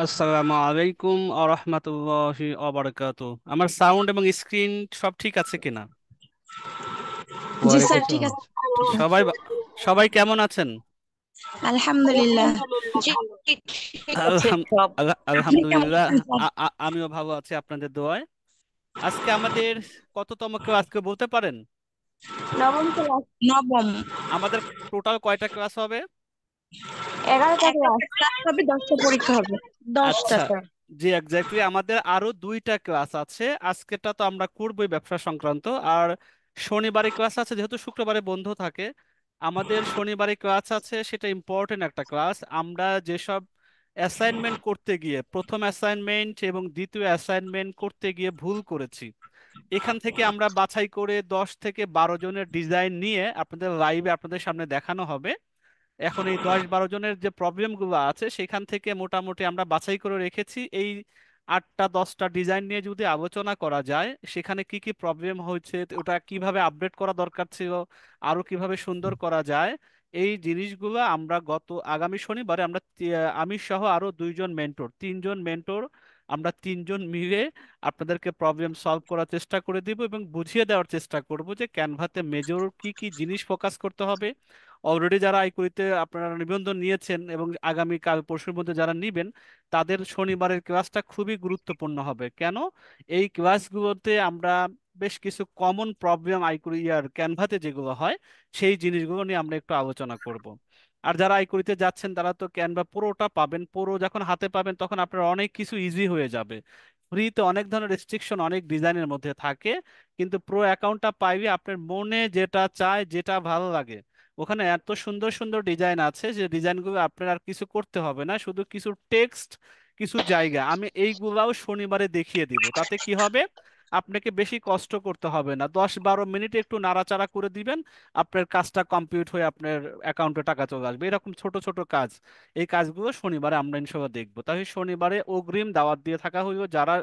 আসসালামু আলাইকুম আরহামাতুল্লাহি অবারাকাতু। আমার সাউন্ড এবং স্ক্রিন সব ঠিক আছে কিনা? জি স্যার, ওয়ালাইকুম ঠিক সালাম। আছে। সবাই সবাই কেমন আছেন? আলহামদুলিল্লাহ। জি, ঠিক ঠিক আছে আলহাম সব। আপনি কেমন আলহামদুলিল্লাহ। আছেন স্যার? আমিও ভালো আছি আপনাদের দোয়ায়। আজকে আমাদের কততম ক্লাস আজকে বলতে পারেন? নবম ক্লাস। নবম। আমাদের টোটাল কয়টা ক্লাস হবে? 11টা ক্লাস। ক্লাস হবে, 10টা পরীক্ষা হবে। 10টা আচ্ছা, স্যার। জি এক্স্যাক্টলি আমাদের আরো দুইটা ক্লাস আছে। আজকেটা তো আমরা করবোই ব্যবসা সংক্রান্ত, আর শনিবারে ক্লাস আছে যেহেতু শুক্রবারে বন্ধ থাকে। আমাদের শনিবারে ক্লাস আছে, সেটা ইম্পর্টেন্ট একটা ক্লাস। আমরা যেসব অ্যাসাইনমেন্ট করতে গিয়ে প্রথম অ্যাসাইনমেন্ট এবং দ্বিতীয় অ্যাসাইনমেন্ট করতে গিয়ে ভুল করেছি, এখান থেকে আমরা বাছাই করে 10 থেকে 12 জনের ডিজাইন নিয়ে আপনাদের লাইভে আপনাদের সামনে দেখানো হবে। এখন এই 10-12 জনের যে প্রবলেমগুলো আছে সেখান থেকে মোটামুটি আমরা বাছাই করে রেখেছি এই 8টা 10টা ডিজাইন নিয়ে যদি আলোচনা করা যায়, সেখানে কি কি প্রবলেম হয়েছে, ওটা কিভাবে আপডেট করা দরকার ছিল, আরো কিভাবে সুন্দর করা যায়, এই জিনিসগুলো আমরা আগামী শনিবারে আমরা আমি সহ আরো 2 জন মেন্টর, 3 জন মেন্টর, আমরা 3 জন মিলে আপনাদেরকে প্রবলেম সলভ করার চেষ্টা করে দিব এবং বুঝিয়ে দেওয়ার চেষ্টা করব যে ক্যানভাতে মেজর কি কি জিনিস ফোকাস করতে হবে। অলরেডি যারা আইকুইতে আপনারা নিবন্ধন নিয়েছেন এবং আগামী কাল পরশুর মধ্যে যারা নিবেন, তাদের শনিবারের ক্লাসটা খুবই গুরুত্বপূর্ণ হবে। কেন? এই ক্লাসগুলোতে আমরা বেশ কিছু কমন প্রবলেম আইকুইয়ার ক্যানভাতে যেগুলো হয় সেই জিনিসগুলো নিয়ে আমরা একটু আলোচনা করব। আর যারা আইকুইতে যাচ্ছেন তারা তো ক্যানভা পুরোটা পাবেন, পুরো যখন হাতে পাবেন তখন আপনার অনেক কিছু ইজি হয়ে যাবে। ফ্রিতে অনেক ধরনের রেস্ট্রিকশন অনেক ডিজাইনের মধ্যে থাকে, কিন্তু প্রো অ্যাকাউন্টটা পাইবে আপনার মনে যেটা চায় যেটা ভালো লাগে। ওখানে এত সুন্দর সুন্দর ডিজাইন আছে যে ডিজাইনগুলো আপনার আর কিছু করতে হবে না, শুধু কিছু টেক্সট, কিছু জায়গা আমি এইগুলাও শনিবারে দেখিয়ে দিব। তাতে কি হবে, আপনাকে বেশি কষ্ট করতে হবে না, 10-12 মিনিট একটু নাড়াচাড়া করে দিবেন, আপনার কাজটা কমপ্লিট হয়ে আপনার অ্যাকাউন্টে টাকা চলে আসবে। এরকম ছোট ছোট কাজ, এই কাজগুলো শনিবারে আমরা ইনশাল্লাহ দেখবো। তাই শনিবারে অগ্রিম দাওয়াত দিয়ে থাকা হইব যারা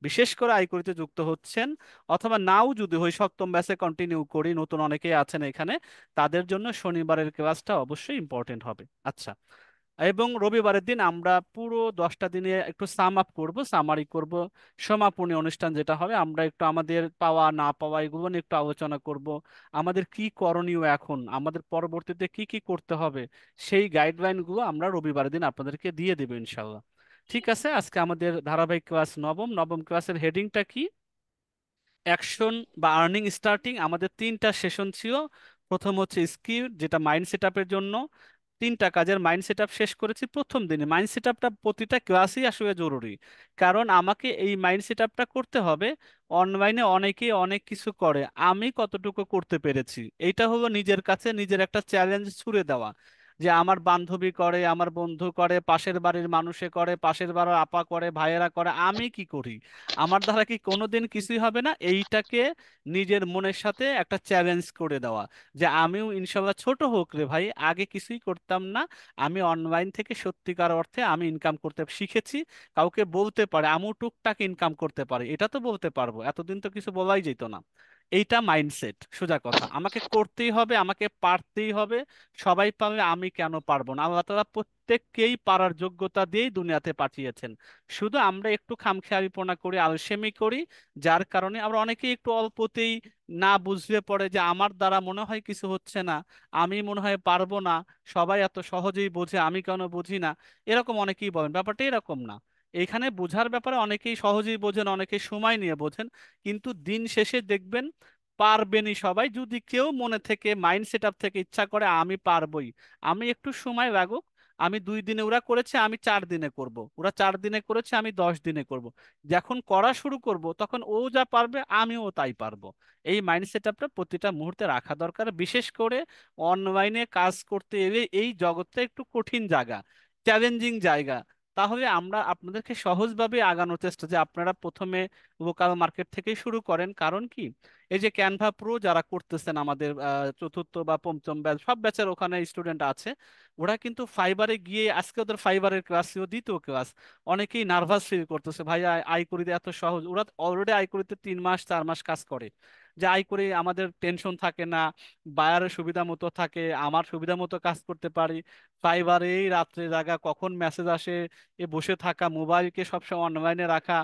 বিশেষ করে আইকরিতে যুক্ত হচ্ছেন, অথবা নাও যদি হয় সপ্তম ব্যাচে কন্টিনিউ করি, নতুন অনেকেই আছেন এখানে, তাদের জন্য শনিবারের ক্লাসটা অবশ্যই ইম্পর্টেন্ট হবে। আচ্ছা, এবং রবিবারের দিন আমরা পুরো 10টা দিনে একটু সাম আপ করবো, সামারি করব, সমাপনী অনুষ্ঠান যেটা হবে, আমরা একটু আমাদের পাওয়া না পাওয়া এগুলো নিয়ে একটু আলোচনা করব। আমাদের কি করণীয়, এখন আমাদের পরবর্তীতে কি কি করতে হবে, সেই গাইডলাইনগুলো আমরা রবিবারের দিন আপনাদেরকে দিয়ে দেবো ইনশাল্লাহ। ঠিক আছে, আজকে আমাদের ধারাবাহিক ক্লাস নবম। নবম ক্লাসের হেডিংটা কি? অ্যাকশন বা আর্নিং স্টার্টিং। আমাদের 3টা সেশন ছিল। প্রথম হচ্ছে স্কিল, যেটা মাইন্ড সেট আপের জন্য। 3টা কাজের মাইন্ড সেট আপ শেষ করেছি প্রথম দিনে। মাইন্ড সেট আপটা প্রতিটা ক্লাসই আসলে জরুরি, কারণ আমাকে এই মাইন্ড সেট আপটা করতে হবে। অনলাইনে অনেকেই অনেক কিছু করে, আমি কতটুকু করতে পেরেছি, এইটা হলো নিজের কাছে নিজের একটা চ্যালেঞ্জ ছুড়ে দেওয়া। যে আমার বান্ধবী করে, আমার বন্ধু করে, পাশের বাড়ির মানুষে করে, পাশের বাড়ির আপা করে, ভাইয়েরা করে, আমি কি করি, আমার দ্বারা কি কোনোদিন কিছুই হবে না, এইটাকে নিজের মনের সাথে একটা চ্যালেঞ্জ করে দেওয়া। যে আমিও ইনশাল্লাহ, ছোট হোক রে ভাই, আগে কিছুই করতাম না, আমি অনলাইন থেকে সত্যিকার অর্থে আমি ইনকাম করতে শিখেছি। কাউকে বলতে পারে আমিও টুকটাক ইনকাম করতে পারি, এটা তো বলতে পারবো, এতদিন তো কিছু বলাই যেত না। এইটা মাইন্ডসেট, সোজা কথা, আমাকে করতেই হবে, আমাকে পারতেই হবে। সবাই পারলে আমি কেন পারবো না? আল্লাহ তাআলা প্রত্যেককেই পারার যোগ্যতা দিয়েই দুনিয়াতে পাঠিয়েছেন। শুধু আমরা একটু খামখেয়ালিপনা করি, আলসেমি করি, যার কারণে আমরা অনেকেই একটু অল্পতেই না বুঝলে পড়ে যে আমার দ্বারা মনে হয় কিছু হচ্ছে না, আমি মনে হয় পারবো না, সবাই এত সহজেই বোঝে আমি কেন বুঝি না। এরকম অনেকেই বলেন, ব্যাপারটা এরকম না। এখানে বোঝার ব্যাপারে অনেকেই সহজেই বোঝেন, অনেকেই সময় নিয়ে বোঝেন, কিন্তু দিন শেষে দেখবেন পারবেনই সবাই, যদি কেউ মনে থেকে মাইন্ড সেট আপ থেকে ইচ্ছা করে আমি পারবোই। আমি একটু সময় লাগুক, আমি 2 দিনে, ওরা করেছে আমি 4 দিনে করব, ওরা 4 দিনে করেছে আমি 10 দিনে করব। যখন করা শুরু করব তখন ও যা পারবে আমিও তাই পারবো। এই মাইন্ড সেট আপটা প্রতিটা মুহূর্তে রাখা দরকার, বিশেষ করে অনলাইনে কাজ করতে এলে এই জগৎটা একটু কঠিন জায়গা, চ্যালেঞ্জিং জায়গা। তাহলে আমরা আপনাদেরকে সহজভাবে আগানোর চেষ্টা, যে আপনারা প্রথমে লোকাল মার্কেট থেকেই শুরু করেন। কারণ কি, এই যে ক্যানভা প্রো যারা করতেছেন আমাদের চতুর্থ বা পঞ্চম ব্যাচ, সব ব্যাচের ওখানে স্টুডেন্ট আছে, ওরা কিন্তু ফাইবারে গিয়ে, আজকে ওদের ফাইবারের ক্লাস ছিল দ্বিতীয় ক্লাস, অনেকেই নার্ভাস ফিল করতেছে, ভাই আই করিতে এত সহজ, ওরা অলরেডি আই করিতে 3 মাস 4 মাস কাজ করে। যে আয় করে আমাদের টেনশন থাকে না, বায়ারের সুবিধা মতো থাকে, আমার সুবিধা মতো কাজ করতে পারি। ফাইবারে এই রাত্রে জাগা, কখন মেসেজ আসে, এ বসে থাকা, মোবাইলকে সবসময় অনলাইনে রাখা,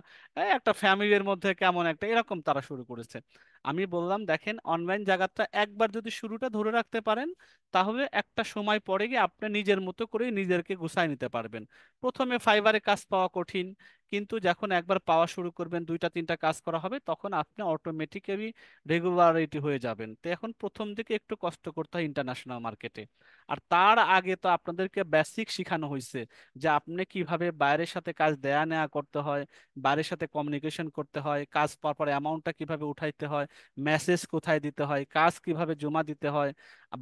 একটা ফ্যামিলির মধ্যে কেমন একটা এরকম তারা শুরু করেছে। আমি বললাম দেখেন, অনলাইন জায়গাটা একবার যদি শুরুটা ধরে রাখতে পারেন, তাহলে একটা সময় পরে গিয়ে আপনি নিজের মতো করে নিজেকে গুছায় নিতে পারবেন। প্রথমে ফাইবারে কাজ পাওয়া কঠিন, কিন্তু যখন একবার পাওয়া শুরু করবেন, দুইটা তিনটা কাজ করা হবে, তখন আপনি অটোমেটিক্যালি রেগুলারিটি হয়ে যাবেন। তো এখন প্রথম দিকে একটু কষ্ট করতে হয় ইন্টারন্যাশনাল মার্কেটে। আর তার আগে তো আপনাদেরকে বেসিক শেখানো হয়েছে যে আপনি কিভাবে বাইরের সাথে কাজ দেয়া নেওয়া করতে হয়, বাইরের সাথে কমিউনিকেশন করতে হয়, কাজ পাওয়ার পর অ্যামাউন্টটা কিভাবে উঠাইতে হয়, মেসেজ কোথায় দিতে হয়, কাজ কিভাবে জমা দিতে হয়,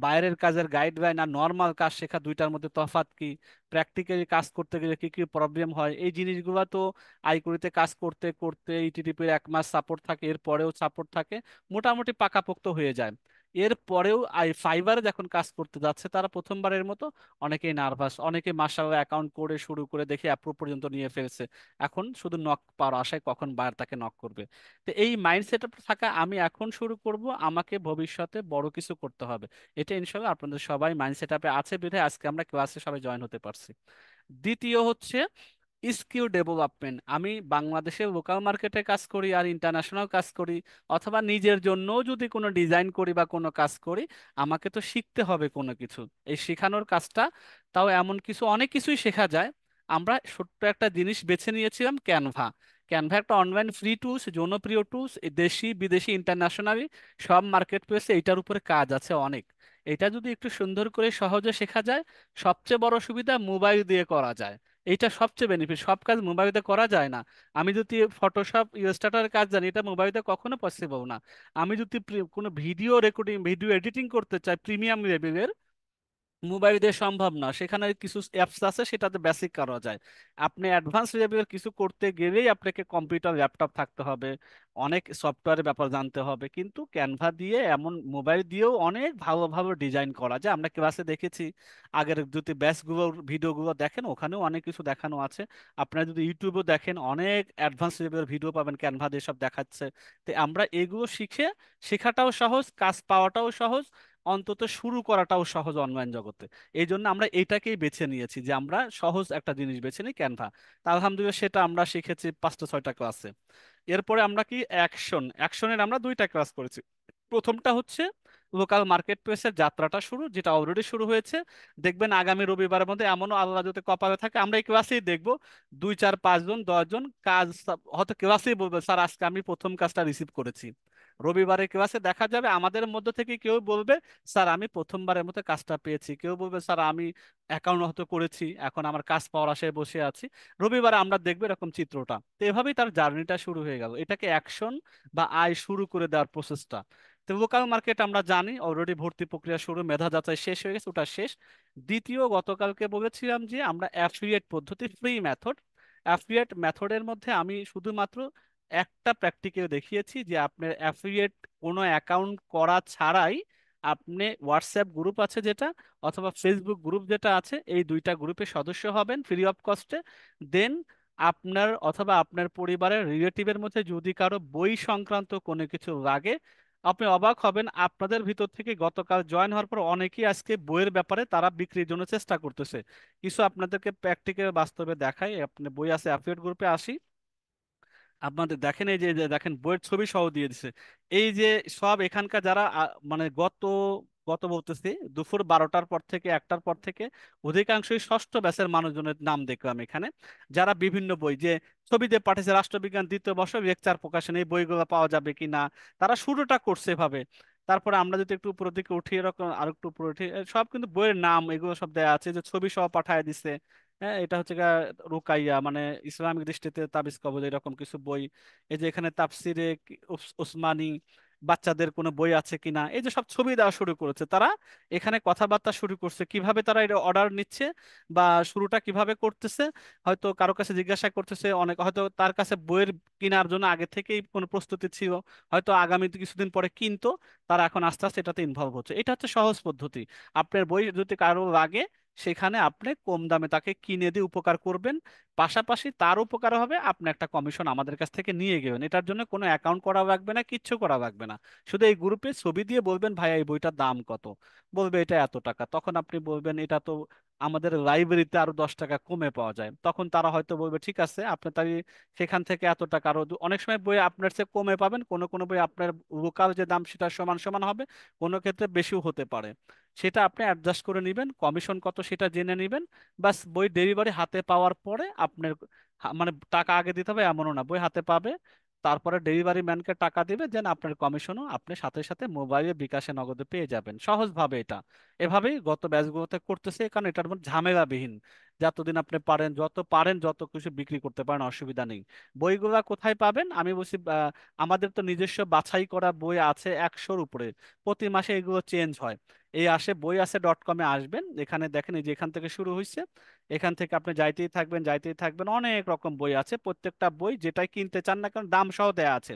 বাইরের কাজের গাইডলাইন আর নর্মাল কাজ শেখা, দুইটার মধ্যে তফাৎ কি, প্র্যাকটিক্যালি কাজ করতে গেলে কি কি প্রবলেম হয়, এই জিনিসগুলো তো আইকুড়িতে কাজ করতে করতে ইটিডিপির 1 মাস সাপোর্ট থাকে, এর পরেও সাপোর্ট থাকে, মোটামুটি পাকাপোক্ত হয়ে যায়। এর পরেও ফাইবারে যখন কাজ করতে যাচ্ছে, তারা প্রথমবারের মতো অনেকেই নার্ভাস, অনেকে মাসাল্লাহ অ্যাকাউন্ট করে শুরু করে দেখে অ্যাপ্রুভ পর্যন্ত নিয়ে ফেলছে। এখন শুধু নক পাওয়ার আশায় কখন বায়ার তাকে নক করবে। তো এই মাইন্ডসেট থাকা, আমি এখন শুরু করব, আমাকে ভবিষ্যতে বড় কিছু করতে হবে, এটা ইনশাল্লাহ আপনাদের সবাই মাইন্ডসেট আপে আছে বিধায় আজকে আমরা ক্লাসে সবাই জয়েন হতে পারছি। দ্বিতীয় হচ্ছে স্কিল ডেভেলপমেন্ট। আমি বাংলাদেশে লোকাল মার্কেটে কাজ করি আর ইন্টারন্যাশনাল কাজ করি, অথবা নিজের জন্যও যদি কোনো ডিজাইন করি বা কোনো কাজ করি, আমাকে তো শিখতে হবে কোনো কিছু। এই শেখানোর কাজটা, তাও এমন কিছু অনেক কিছুই শেখা যায়। আমরা ছোট্ট একটা জিনিস বেছে নিয়েছিলাম, ক্যানভা। ক্যানভা একটা অনলাইন ফ্রি টুলস, জনপ্রিয় টুলস, দেশি বিদেশি ইন্টারন্যাশনালি সব মার্কেট প্লেসে এটার উপরে কাজ আছে অনেক। এটা যদি একটু সুন্দর করে সহজে শেখা যায়, সবচেয়ে বড় সুবিধা মোবাইল দিয়ে করা যায়। এইটা সবচেয়ে বেনিফিট, সব কাজ মোবাইলে করা যায় না। আমি যদি ফটোশপ ইলাস্ট্রেটরের কাজ জানি, এটা মোবাইলে কখনো পসিবল না। আমি যদি কোনো ভিডিও রেকর্ডিং, ভিডিও এডিটিং করতে চাই প্রিমিয়াম লেভেলের, মোবাইল দিয়ে সম্ভব না। সেখানে কিছু অ্যাপস আছে, সেটাতে বেসিক করা যায়। আপনি অ্যাডভান্স লেভেলের কিছু করতে গেলেই আপনাকে কম্পিউটার, ল্যাপটপ থাকতে হবে, অনেক সফটওয়্যারের ব্যাপার জানতে হবে। কিন্তু ক্যানভা দিয়ে, এমন মোবাইল দিয়েও অনেক ভালো ভালো ডিজাইন করা যায়, আমরা ক্লাসে দেখেছি। আগের যদি ব্যাচগুলোর ভিডিওগুলো দেখেন, ওখানেও অনেক কিছু দেখানো আছে। আপনারা যদি ইউটিউবেও দেখেন, অনেক অ্যাডভান্স লেভেলের ভিডিও পাবেন ক্যানভা দিয়ে সব দেখাচ্ছে। তো আমরা এগুলো শিখে, শেখাটাও সহজ, কাজ পাওয়াটাও সহজ, অন্তত শুরু করাটাও সহজ অনলাইন জগতে। এই জন্য আমরা এটাকেই বেছে নিয়েছি যে আমরা সহজ একটা জিনিস বেছে নিই, ক্যানভা। তা আলহামদুলিল্লাহ সেটা আমরা শিখেছি 5টা 6টা ক্লাসে। এরপরে আমরা কি অ্যাকশনের আমরা 2টা ক্লাস করেছি। প্রথমটা হচ্ছে লোকাল মার্কেট প্লেসের যাত্রাটা শুরু, যেটা অলরেডি শুরু হয়েছে। দেখবেন আগামী রবিবারের মধ্যে, এমনও আল্লাহ যদি কপালে থাকে, আমরা এই ক্লাসেই দেখবো 2 4 5 জন 10 জন হয়তো ক্লাসেই বলবে, স্যার আজকে আমি প্রথম কাজটা রিসিভ করেছি। রবিবারের ক্লাসে দেখা যাবে আমাদের মধ্য থেকে কেউ বলবে, স্যার আমি প্রথমবারের মতো কাজটা পেয়েছি, কেউ বলবে স্যার আমি অ্যাকাউন্ট হয়তো করেছি, এখন আমার কাজ পাওয়ার আশায় বসে আছি। রবিবারে আমরা দেখবো এরকম চিত্রটা। তো এভাবেই তার জার্নিটা শুরু হয়ে গেল, এটাকে অ্যাকশন বা আয় শুরু করে দেওয়ার প্রসেসটা। তো লোকাল মার্কেট আমরা জানি অলরেডি ভর্তি প্রক্রিয়া শুরু, মেধা যাচাই শেষ হয়ে গেছে, ওটা শেষ। দ্বিতীয়, গতকালকে বলেছিলাম যে আমরা অ্যাফিলিয়েট পদ্ধতি, ফ্রি মেথড, অ্যাফিলিয়েট মেথডের মধ্যে আমি শুধুমাত্র একটা প্র্যাকটিক্যাল দেখিয়েছি যে আপনার অ্যাফিলিয়েট কোনো অ্যাকাউন্ট করা ছাড়াই আপনি হোয়াটসঅ্যাপ গ্রুপ আছে যেটা, অথবা ফেসবুক গ্রুপ যেটা আছে, এই 2টা গ্রুপে সদস্য হবেন ফ্রি অফ কস্টে। দেন আপনার অথবা আপনার পরিবারের রিলেটিভের মধ্যে যদি কারো বই সংক্রান্ত কোনো কিছু লাগে, আপনি অবাক হবেন, আপনাদের ভিতর থেকে গতকাল জয়েন হওয়ার পর অনেকেই আজকে বইয়ের ব্যাপারে তারা বিক্রির জন্য চেষ্টা করতেছে। কিছু আপনাদেরকে প্র্যাকটিক্যাল বাস্তবে দেখাই। আপনি বই আছে, অ্যাফিলিয়েট গ্রুপে আসি, আপনাদের দেখেন এই যে যে দেখেন বইয়ের ছবি সহ দিয়ে দিছে। এই যে সব এখানকার যারা মানে গত গত বলতেছি দুপুর 12টার পর থেকে 1টার পর থেকে অধিকাংশই ষষ্ঠ ব্যাচের মানুষজনের নাম দেখলাম এখানে, যারা বিভিন্ন বই যে ছবি দিয়ে পাঠিয়েছে, রাষ্ট্রবিজ্ঞান 2য় বর্ষ লেকচার প্রকাশন, এই বইগুলো পাওয়া যাবে কি না, তারা শুরুটা করছে এভাবে। তারপরে আমরা যদি একটু উপরের দিকে উঠি, এরকম আর একটু উপরে উঠি, সব কিন্তু বইয়ের নাম এগুলো সব দেয়া আছে, যে ছবি সহ পাঠায় দিছে। হ্যাঁ, এটা হচ্ছে রুকাইয়া, মানে ইসলামিক দৃষ্টিতে তাবিজ কবজ, এরকম কিছু বই। এই যে এখানে তাফসিরে উসমানী, বাচ্চাদের কোনো বই আছে কিনা, এই যে সব ছবি দেওয়া শুরু করেছে তারা। এখানে কথাবার্তা শুরু করছে কিভাবে তারা এটা অর্ডার নিচ্ছে বা শুরুটা কিভাবে করতেছে। হয়তো কারো কাছে জিজ্ঞাসা করতেছে, অনেক হয়তো তার কাছে বইয়ের কেনার জন্য আগে থেকেই কোনো প্রস্তুতি ছিল, হয়তো আগামী কিছুদিন পরে কিনতো, তারা এখন আস্তে আস্তে এটাতে ইনভলভ হচ্ছে। এটা হচ্ছে সহজ পদ্ধতি। আপনার বই যদি কারো লাগে, সেখানে আপনি কম দামে তাকে কিনে দিয়ে উপকার করবেন, পাশাপাশি তার উপকার হবে, আপনি একটা কমিশন আমাদের কাছ থেকে নিয়ে গেবেন। এটার জন্য কোনো অ্যাকাউন্ট করা লাগবে না, কিচ্ছু করা লাগবে না। শুধু এই গ্রুপে ছবি দিয়ে বলবেন ভাইয়া এই বইটার দাম কত, বলবে এটা এত টাকা, তখন আপনি বলবেন এটা তো আমাদের লাইব্রেরিতে আরো 10 টাকা কমে পাওয়া যায়, তখন তারা হয়তো বলবে ঠিক আছে আপনি তাই সেখান থেকে এত টাকা আরো অনেক সময় বই আপনার চেয়ে কমে পাবেন, কোনো কোনো বই আপনার লোকাল যে দাম সেটা সমান সমান হবে, কোনো ক্ষেত্রে বেশিও হতে পারে। সেটা আপনি অ্যাডজাস্ট করে নেবেন, কমিশন কত সেটা জেনে নেবেন। বাস বই ডেলিভারি হাতে পাওয়ার পরে আপনার মানে টাকা আগে দিতে হবে এমনও না, বই হাতে পাবে তারপরে ডেলিভারি ম্যানকে টাকা দিবে, দেন আপনার কমিশনও আপনি সাথে সাথে মোবাইলে বিকাশে নগদে পেয়ে যাবেন সহজভাবে। এটা এভাবেই গত ব্যাচগুলোতে করতেছে, কারণ এটার মধ্যে ঝামেলাবিহীন। যতদিন আপনি পারেন যত পারেন যত কিছু বিক্রি করতে পারেন, অসুবিধা নেই। বইগুলা কোথায় পাবেন আমি বলছি, আমাদের তো নিজস্ব বাছাই করা বই আছে 100-র উপরে, প্রতি মাসে এগুলো চেঞ্জ হয়। এই আসে বই আছে .com-এ আসবেন, এখানে দেখেন এই যে এখান থেকে শুরু হয়েছে, এখান থেকে আপনি যাইতেই থাকবেন যাইতেই থাকবেন, অনেক রকম বই আছে, প্রত্যেকটা বই যেটাই কিনতে চান না কারণ দাম সহ দেয়া আছে।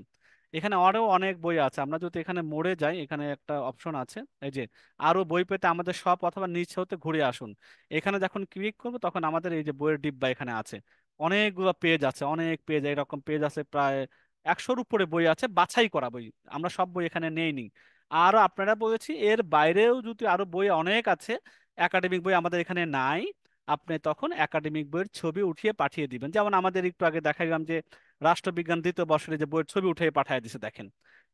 এখানে আরো অনেক বই আছে, আমরা যদি এখানে মোড়ে যাই এখানে একটা অপশন আছে, এই যে আরো বই পেতে আমাদের শপ অথবা নিচে হতে ঘুরে আসুন। এখানে যখন ক্লিক করবো তখন আমাদের এই যে বইয়ের ডিব্বা এখানে আছে, অনেকগুলো পেজ আছে, অনেক পেজ, এরকম পেজ আছে প্রায় 100-র উপরে বই আছে, বাছাই করা বই, আমরা সব বই এখানে নেইনি। আরো আপনারা বলেছি এর বাইরেও যদি আরো বই অনেক আছে, একাডেমিক বই আমাদের এখানে নাই, আপনি তখন একাডেমিক বইয়ের ছবি উঠিয়ে পাঠিয়ে দিবেন। যেমন আমাদের একটু আগে দেখাইলাম যে রাষ্ট্রবিজ্ঞান দ্বিতীয় বর্ষের যে বইয়ের ছবি উঠিয়ে পাঠিয়ে দিছে, দেখেন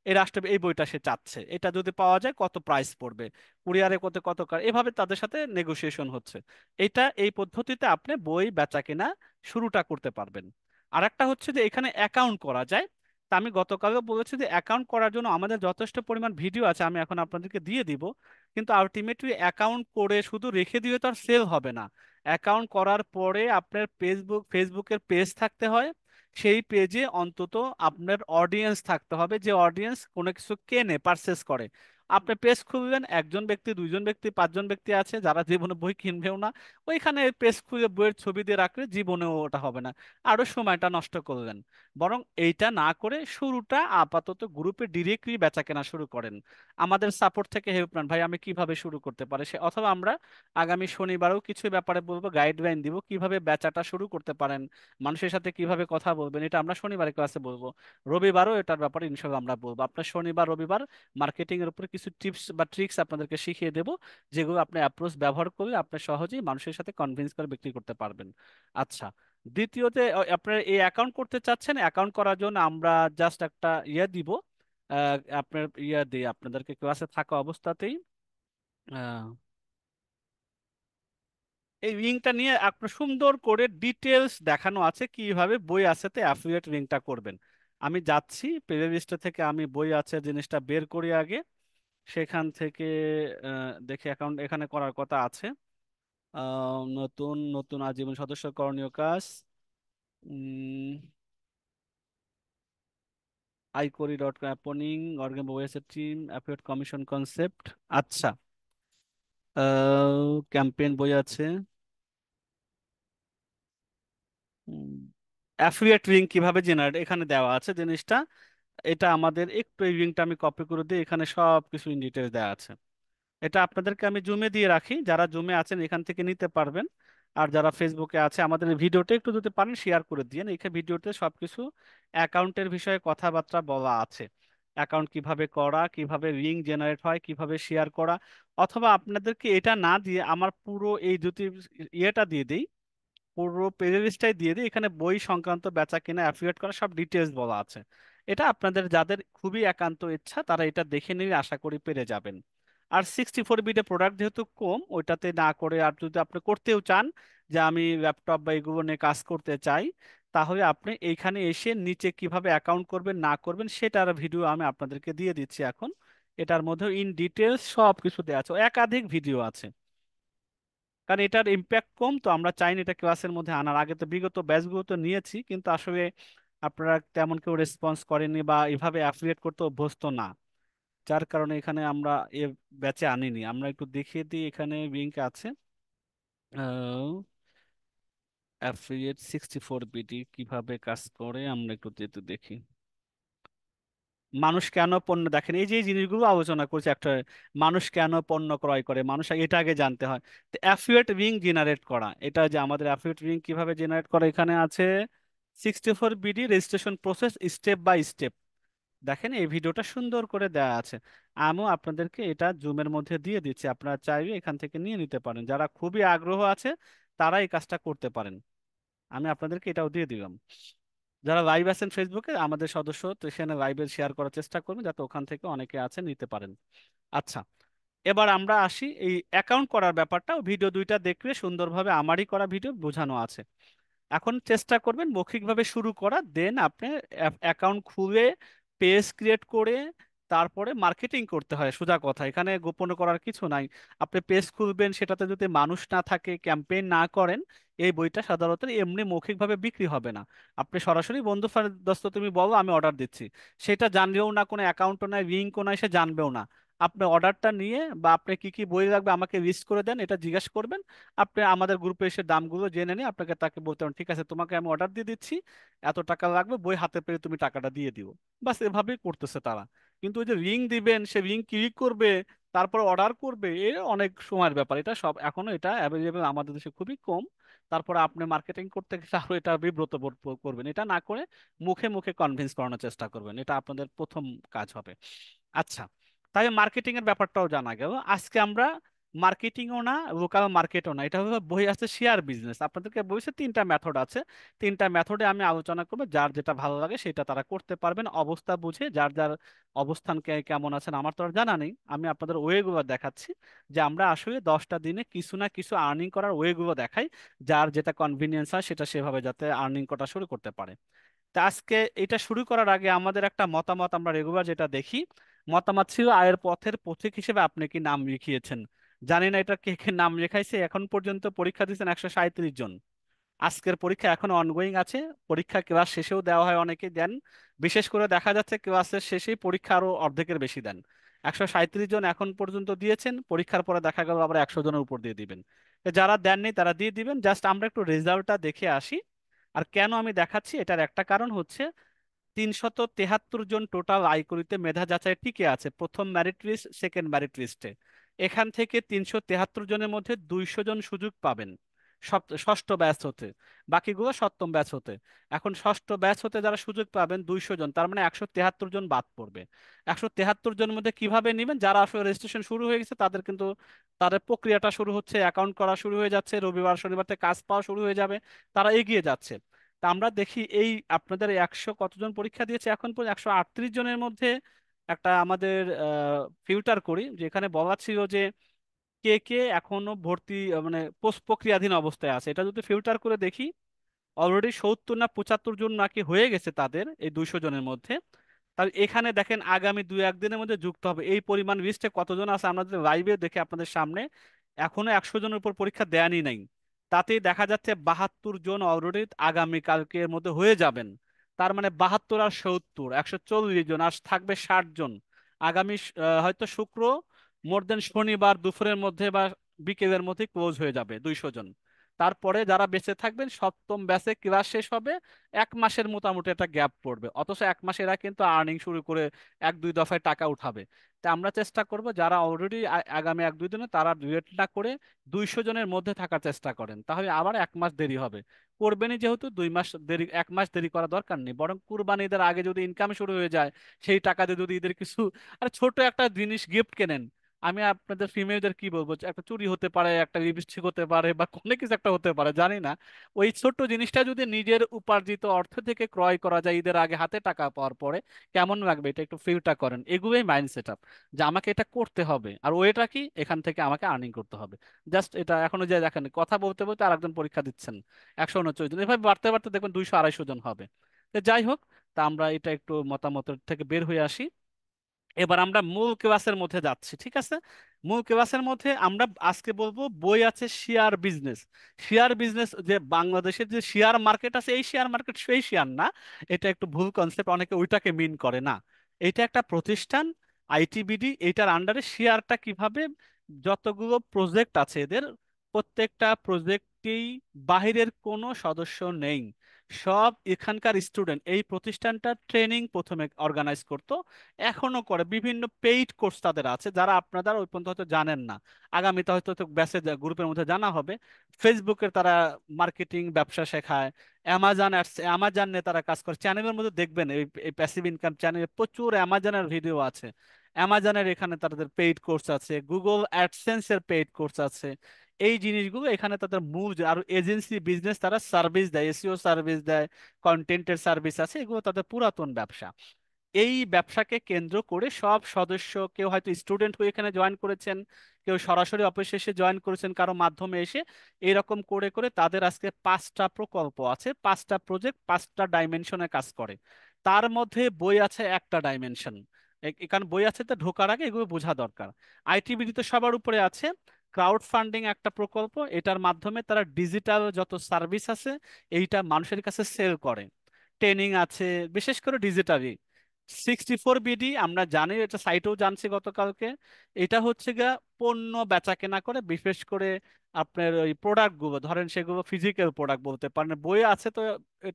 এই রাষ্ট্র এই বইটা সে চাচ্ছে, এটা যদি পাওয়া যায় কত প্রাইস পড়বে, কুরিয়ারে কত কত এভাবে তাদের সাথে নেগোসিয়েশন হচ্ছে। এটা এই পদ্ধতিতে আপনি বই বেচা কেনা শুরুটা করতে পারবেন। আর একটা হচ্ছে যে এখানে অ্যাকাউন্ট করা যায়। তা আমি গতকালও বলেছি যে অ্যাকাউন্ট করার জন্য আমাদের যথেষ্ট পরিমাণ ভিডিও আছে, আমি এখন আপনাদেরকে দিয়ে দিব। কিন্তু আলটিমেটলি অ্যাকাউন্ট করে শুধু রেখে দিলে তো আর সেল হবে না। অ্যাকাউন্ট করার পরে আপনার ফেসবুকের পেজ থাকতে হয়, সেই পেজে অন্তত আপনার অডিয়েন্স থাকতে হবে, যে অডিয়েন্স কোনো কিছু কেনে পারচেস করে। আপনি পেজ খুললেন, একজন ব্যক্তি, দুইজন ব্যক্তি, পাঁচজন ব্যক্তি আছে যারা জীবনে বই কিনবেও না, ওইখানে পেজ খুলে বইয়ের ছবি দিয়ে রাখলে জীবনেও ওটা হবে না, আরো সময়টা নষ্ট করলেন। বরং এইটা না করে শুরুটা আপাতত গ্রুপে ডিরেক্টলি বেচা কেনা শুরু করেন, আমাদের সাপোর্ট থেকে হেল্প নেন ভাই আমি কিভাবে শুরু করতে পারি সে, অথবা আমরা আগামী শনিবারও কিছু ব্যাপারে বলবো, গাইডলাইন দিব কিভাবে বেচাটা শুরু করতে পারেন, মানুষের সাথে কিভাবে কথা বলবেন, এটা আমরা শনিবারের ক্লাসে বলবো। রবিবারও এটার ব্যাপারে ইনশাল্লাহ আমরা বলবো, আপনার শনিবার রবিবার মার্কেটিং এর উপরে কিছু টিপস বা ট্রিক্স আপনাদেরকে শিখিয়ে দেবো, যেগুলো আপনি অ্যাপ্রোচ ব্যবহার করলে আপনি সহজেই মানুষের সাথে কনভিন্স করে বিক্রি করতে পারবেন। আচ্ছা, দ্বিতীয়তে আপনার এই অ্যাকাউন্ট করতে চাচ্ছেন, অ্যাকাউন্ট করার জন্য আমরা জাস্ট একটা ইয়ে দিব, আপনার ইয়ে দিই আপনাদেরকে ক্লাসে থাকা অবস্থাতেই, আহ, এই লিঙ্কটা নিয়ে আপনার সুন্দর করে ডিটেলস দেখানো আছে কিভাবে বই আছেতে অ্যাফিলিয়েট লিঙ্কটা করবেন। আমি যাচ্ছি প্লে লিস্ট থেকে, আমি বই আছে জিনিসটা বের করি আগে, সেখান থেকে দেখি অ্যাকাউন্ট এখানে করার কথা আছে। নতুন নতুন আজীবন সদস্য করণীয় কাজ, আইকরি অ্যাপনিং, অর্গান website team, affiliate commission concept. আচ্ছা, ক্যাম্পেইন বই আছে, অ্যাফিলিয়েট লিঙ্ক কিভাবে জেনারেট এখানে দেওয়া আছে জিনিসটা। এটা আমাদের একটু এই লিঙ্কটা আমি কপি করে দিই, এখানে সব কিছু ইন ডিটেলস দেওয়া আছে। এটা আপনাদেরকে আমি জুমে দিয়ে রাখি, যারা জুমে আছেন এখান থেকে নিতে পারবেন। আর যারা ফেসবুকে আছে আমাদের এই ভিডিওটা একটু যদি পারেন শেয়ার করে দিন, এখানে ভিডিওতে সবকিছু অ্যাকাউন্টের বিষয়ে কথাবার্তা বলা আছে, অ্যাকাউন্ট কিভাবে করা, কিভাবে লিঙ্ক জেনারেট হয়, কিভাবে শেয়ার করা। অথবা আপনাদেরকে এটা না দিয়ে আমার পুরো এই দুটি ইয়েটা দিয়ে দিই, পুরো প্লেলিস্টটাই দিয়ে দিই, এখানে বই সংক্রান্ত বেচা কেনা অ্যাফিলিয়েট করা সব ডিটেলস বলা আছে। এটা আপনাদের যাদের খুবই একান্ত ইচ্ছা তারা এটা দেখে নিলে আশা করি পেরে যাবেন। আর 64 বিটে প্রোডাক্ট যেহেতু কম, ওইটাতে না করে আর যদি আপনি করতেও চান যে আমি ল্যাপটপ বা এগুলো নিয়ে কাজ করতে চাই, তাহলে আপনি এইখানে এসে নিচে কিভাবে অ্যাকাউন্ট করবেন না করবেন সেটার ভিডিও আমি আপনাদেরকে দিয়ে দিচ্ছি এখন। এটার মধ্যে ইন ডিটেলস সব কিছু দেওয়া আছে, একাধিক ভিডিও আছে। কারণ এটার ইম্প্যাক্ট কম, তো আমরা চাইনি এটা ক্লাসের মধ্যে আনার। আগে তো বিগত ব্যাচগুলো তো নিয়েছি, কিন্তু আসলে আপনারা তেমন কেউ রেসপন্স করেনি বা এভাবে অ্যাফিলিয়েট করতে অভ্যস্ত না, যার কারণে এখানে আমরা এ ব্যাচে আনিনি। আমরা একটু দেখিয়ে দিই, এখানে লিঙ্ক আছে অ্যাফিলিয়েট 64 বিডি কিভাবে কাজ করে, আমরা একটু যেতে দেখি। মানুষ কেন পণ্য, দেখেন এই যে এই জিনিসগুলো আলোচনা করছে একটা, মানুষ কেন পণ্য ক্রয় করে, মানুষ এটা আগে জানতে হয়। তো অ্যাফিলিয়েট রিং জেনারেট করা, এটা যে আমাদের অ্যাফিলিয়েট রিং কিভাবে জেনারেট করা, এখানে আছে 64 BD registration process step by step. দেখেন এই ভিডিওটা সুন্দর করে দেওয়া আছে। আমিও আপনাদেরকে এটা জুমের মধ্যে দিয়ে দিচ্ছি, আপনারা চাইলে এখান থেকে নিয়ে নিতে পারেন, যারা খুবই আগ্রহ আছে তারা এই কাজটা করতে পারেন। আমি আপনাদেরকে এটাও দিয়ে দিলাম। যারা লাইভ আছেন ফেসবুকে আমাদের সদস্য, তো সেখানে লাইভে শেয়ার করার চেষ্টা করবেন যাতে ওখান থেকে অনেকে আছেন নিতে পারেন। আচ্ছা, এবার আমরা আসি এই অ্যাকাউন্ট করার ব্যাপারটা, ভিডিও দুইটা দেখলে সুন্দরভাবে আমারই করা ভিডিও বোঝানো আছে। এখন চেষ্টা করবেন মৌখিকভাবে শুরু করা, দেন আপনি অ্যাকাউন্ট খুলে পেজ ক্রিয়েট করে তারপরে মার্কেটিং করতে হয়। সোজা কথা, এখানে গোপন করার কিছু নাই। আপনি পেজ খুলবেন, সেটাতে যদি মানুষ না থাকে, ক্যাম্পেইন না করেন, এই বইটা সাধারণত এমনি মৌখিকভাবে বিক্রি হবে না। আপনি সরাসরি বন্ধু দোস্ত তুমি বলো আমি অর্ডার দিচ্ছি, সেটা জানবেও না, কোনো অ্যাকাউন্টও নাই, লিঙ্কও নাই, সে জানবেও না। আপনি অর্ডারটা নিয়ে বা আপনি কি কি বই লাগবে আমাকে লিস্ট করে দেন, এটা জিজ্ঞেস করবেন। আপনি আমাদের গ্রুপে এসে দামগুলো জেনে নিয়ে আপনাকে তাকে বলতে পারেন ঠিক আছে তোমাকে আমি অর্ডার দিয়ে দিচ্ছি, এত টাকা লাগবে, বই হাতে পেয়ে তুমি টাকাটা দিয়ে দিও। বাস এভাবেই করতেছে তারা। কিন্তু ওই যে রিং দিবেন, সে রিং ক্লিক করবে, তারপর অর্ডার করবে, এ অনেক সময়ের ব্যাপার। এটা সব এখনো এটা অ্যাভেলেবেল আমাদের দেশে খুবই কম। তারপর আপনি মার্কেটিং করতে গেলে আরো এটা বিব্রত বোধ করবেন। এটা না করে মুখে মুখে কনভিন্স করানোর চেষ্টা করবেন, এটা আপনাদের প্রথম কাজ হবে। আচ্ছা, তাই মার্কেটিং এর ব্যাপারটাও জানা গেল। আজকে আমরা মার্কেটিংও না, লোকাল মার্কেটও না, এটা হলো বই আছে শেয়ার বিজনেস। আপনাদেরকে বলছে তিনটা মেথড আছে, তিনটা মেথডে আমি আলোচনা করবো, যার যেটা ভালো লাগে সেটা তারা করতে পারবেন অবস্থা বুঝে। যার যার অবস্থান কেমন আছেন আমার তো আর জানা নেই, আমি আপনাদের ওয়েগুলো দেখাচ্ছি, যে আমরা আসলে 10টা দিনে কিছু না কিছু আর্নিং করার ওয়েগুলো দেখাই। যার যেটা কনভিনিয়েন্স হয় সেটা সেভাবে যাতে আর্নিং করা শুরু করতে পারে। তা আজকে এটা শুরু করার আগে আমাদের একটা মতামত, আমরা রেগুলার যেটা দেখি, মতামত ছিল আয়ের পথের পথিক হিসেবে আপনি কি নাম লিখিয়েছেন। জানি না এটা কে কে নাম লেখাইছে, এখন পর্যন্ত পরীক্ষা দিয়েছেন 137 জন। আজকের পরীক্ষা এখনো অনগোয়িং আছে, পরীক্ষা ক্লাস শেষেও দেওয়া হয়, অনেকে দেন। বিশেষ করে দেখা যাচ্ছে ক্লাসের শেষেই পরীক্ষা আরো অর্ধেকের বেশি দেন। 137 জন এখন পর্যন্ত দিয়েছেন, পরীক্ষার পরে দেখা গেল আবার 100 জনের উপর দিয়ে দিবেন। তো যারা দেননি তারা দিয়ে দিবেন, জাস্ট আমরা একটু রেজাল্টটা দেখে আসি। আর কেন আমি দেখাচ্ছি, এটার একটা কারণ হচ্ছে 373 জন টোটাল আইকরিতে মেধা যাচাই টিকে আছে প্রথম মেরিট লিস্ট সেকেন্ড মেরিট লিস্টে। এখান থেকে 373 জনের মধ্যে 200 জন সুযোগ পাবেন ষষ্ঠ ব্যাচ হতে, বাকিগুলো সপ্তম ব্যাচ হতে। এখন ষষ্ঠ ব্যাচ হতে যারা সুযোগ পাবেন 200 জন, তার মানে 173 জন বাদ পড়বে। 173 জনের মধ্যে কিভাবে নেবেন, যারা আসলে রেজিস্ট্রেশন শুরু হয়ে গেছে তাদের কিন্তু তাদের প্রক্রিয়াটা শুরু হচ্ছে, অ্যাকাউন্ট করা শুরু হয়ে যাচ্ছে, রবিবার শনিবার থেকে কাজ পাওয়া শুরু হয়ে যাবে, তারা এগিয়ে যাচ্ছে। তা আমরা দেখি এই আপনাদের 100 কতজন পরীক্ষা দিয়েছে এখন পর্যন্ত, 138 জনের মধ্যে একটা আমাদের ফিল্টার করি, যেখানে বলা ছিল যে কে কে এখনো ভর্তি মানে পোস্ট প্রক্রিয়াধীন অবস্থায় আছে। এটা যদি ফিল্টার করে দেখি, অলরেডি 70 না 75 জন নাকি হয়ে গেছে তাদের এই 200 জনের মধ্যে। তাহলে এখানে দেখেন আগামী 2-1 দিনের মধ্যে যুক্ত হবে এই পরিমাণ লিস্টে কতজন আছে আমরা যদি লাইভে দেখে আপনাদের সামনে, এখনো 100 জনের উপর পরীক্ষা দেয়ানি নাই। তাতেই দেখা যাচ্ছে 72 জন অলরেডি আগামী কালকের মধ্যে হয়ে যাবেন। তার মানে 72 আর 70 140 জন, আর থাকবে 60 জন। আগামী হয়তো শুক্র মোর দেন শনিবার দুপুরের মধ্যে বা বিকেলের মধ্যে ক্লোজ হয়ে যাবে 200 জন। তারপরে যারা বেঁচে থাকবেন সপ্তম ব্যাচে ক্লাস শেষ হবে, 1 মাসের মোটামুটি একটা গ্যাপ পড়বে, অথচ 1 মাসে এরা কিন্তু আর্নিং শুরু করে 1-2 দফায় টাকা উঠাবে। তা আমরা চেষ্টা করব যারা অলরেডি আগামী 1-2 দিনে তারা ডিলেট না করে 200 জনের মধ্যে থাকার চেষ্টা করেন, তাহলে আবার 1 মাস দেরি হবে। করবেনই যেহেতু 2 মাস দেরি, 1 মাস দেরি করা দরকার নেই, বরং কুরবানি ঈদের আগে যদি ইনকাম শুরু হয়ে যায়, সেই টাকা দিয়ে যদি ঈদের কিছু আর ছোট একটা জিনিস গিফট কেনেন। আমি আপনাদের ফিমেলদের কি বলবো, যে একটা চুড়ি হতে পারে, একটা লিপস্টিক হতে পারে, বা কোনো কিছু একটা হতে পারে, জানি না। ওই ছোট্ট জিনিসটা যদি নিজের উপার্জিত অর্থ থেকে ক্রয় করা যায় ঈদের আগে হাতে টাকা পাওয়ার পরে, কেমন লাগবে, এটা একটু ফিলটা করেন। এগুলোই মাইন্ড সেট আপ, যে আমাকে এটা করতে হবে, আর ওইটা কি এখান থেকে আমাকে আর্নিং করতে হবে। জাস্ট এটা এখনো যে দেখেন কথা বলতে বলতে আরেকজন পরীক্ষা দিচ্ছেন, 139 জন, এভাবে বাড়তে বাড়তে দেখবেন 200-250 জন হবে। তো যাই হোক, তা আমরা এটা একটু মতামতের থেকে বের হয়ে আসি। এবার আমরা মূল ক্লাসের মধ্যে যাচ্ছি, ঠিক আছে। মূল ক্লাসের মধ্যে আমরা আজকে বলবো বই আছে শেয়ার বিজনেস। শেয়ার বিজনেস যে বাংলাদেশের যে শেয়ার মার্কেট আছে, এই শেয়ার মার্কেট সেই শেয়ার না, এটা একটু ভুল কনসেপ্ট, অনেকে ওইটাকে মিন করে না। এটা একটা প্রতিষ্ঠান, আইটিবিডি, এইটার আন্ডারে শেয়ারটা কিভাবে, যতগুলো প্রজেক্ট আছে এদের প্রত্যেকটা প্রজেক্টেই বাহিরের কোনো সদস্য নেই, সব এখানকার স্টুডেন্ট এই প্রতিষ্ঠানটা ট্রেনিং প্রথমে অর্গানাইজ করতো, এখনো করে। বিভিন্ন পেইড কোর্স তাদের আছে যারা আপনারা ওই পর্যন্ত হয়তো জানেন না, আগামীতে হয়তো ব্যাসে গ্রুপের মধ্যে জানা হবে। ফেসবুকের তারা মার্কেটিং ব্যবসা শেখায়, অ্যামাজন নিয়ে তারা কাজ করে। চ্যানেলের মধ্যে দেখবেন এই এই প্যাসিভ ইনকাম চ্যানেলে প্রচুর অ্যামাজনের ভিডিও আছে। অ্যামাজনের এখানে তাদের পেইড কোর্স আছে, গুগল অ্যাডসেন্সের পেইড কোর্স আছে। এই জিনিসগুলো এখানে তাদের মূল আর এজেন্সি বিজনেস, তারা সার্ভিস দেয়, এসইও সার্ভিস দেয়, কন্টেন্টের সার্ভিস আছে, এগুলো তাদের পুরাতন ব্যবসা। এই ব্যবসাকে কেন্দ্র করে সব সদস্য, কেউ হয়তো স্টুডেন্ট হয়ে এখানে জয়েন করেছেন, কেউ সরাসরি অফিসে এসে জয়েন করেছেন কারো মাধ্যমে এসে, এরকম করে করে তাদের আজকে 5টা প্রকল্প আছে, 5টা প্রজেক্ট, 5টা ডাইমেনশনে কাজ করে। তার মধ্যে বই আছে একটা ডাইমেনশন। এখানে বই আছে, তো ঢোকার আগে এগুলো বোঝা দরকার। আইটিবিডি তো সবার উপরে আছে। ক্রাউড ফান্ডিং একটা প্রকল্প, এটার মাধ্যমে তারা ডিজিটাল যত সার্ভিস আছে এইটা মানুষের কাছে সেল করে। ট্রেনিং আছে, বিশেষ করে ডিজিটালি। 64 বিডি আমরা জানি, এটা সাইটেও জানছি গতকালকে। এটা হচ্ছে গিয়া পণ্য বেচা কেনা করে, বিশেষ করে আপনার ওই প্রোডাক্ট গুলো ধরেন, সেগুলো ফিজিক্যাল প্রোডাক্ট বলতে পারেন। বই আছে তো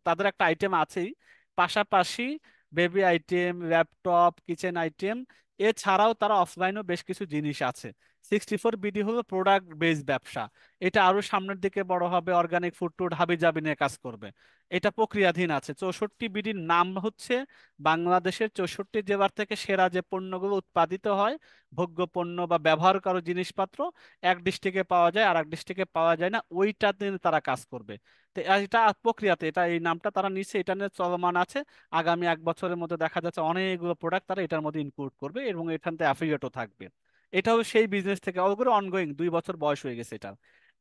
তাদের একটা আইটেম আছেই, পাশাপাশি baby item, laptop, kitchen item, এছাড়াও তারা অফলাইনও বেশ কিছু জিনিস আছে। 64 বিডি হলো প্রোডাক্ট বেস ব্যবসা। এটা আরো সামনের দিকে বড় হবে, অর্গানিক ফুড টুড হাবি জাবি নিয়ে কাজ করবে। এটা প্রক্রিয়াধীন আছে। 64 বিডির নাম হচ্ছে বাংলাদেশের 64 জেলার থেকে সেরা যে পণ্যগুলো উৎপাদিত হয়, ভোগ্য পণ্য বা ব্যবহার করা জিনিসপত্র, এক ডিস্ট্রিক্টে পাওয়া যায় আর এক ডিস্ট্রিক্টে পাওয়া যায় না, ওইটা নিয়ে তারা কাজ করবে। তো এটা প্রক্রিয়াতে, এটা এই নামটা তারা নিচ্ছে, এটা নিয়ে চলমান আছে। আগামী 1 বছরের মধ্যে দেখা যাচ্ছে অনেকগুলো প্রোডাক্ট তারা এটার মধ্যে ইনক্লুড করবে এবং এখান থেকে অ্যাফিলিয়েটও থাকবে। এটাও সেই বিজনেস থেকে অলরেডি অনগোয়িং, 2 বছর বয়স হয়ে গেছে এটা।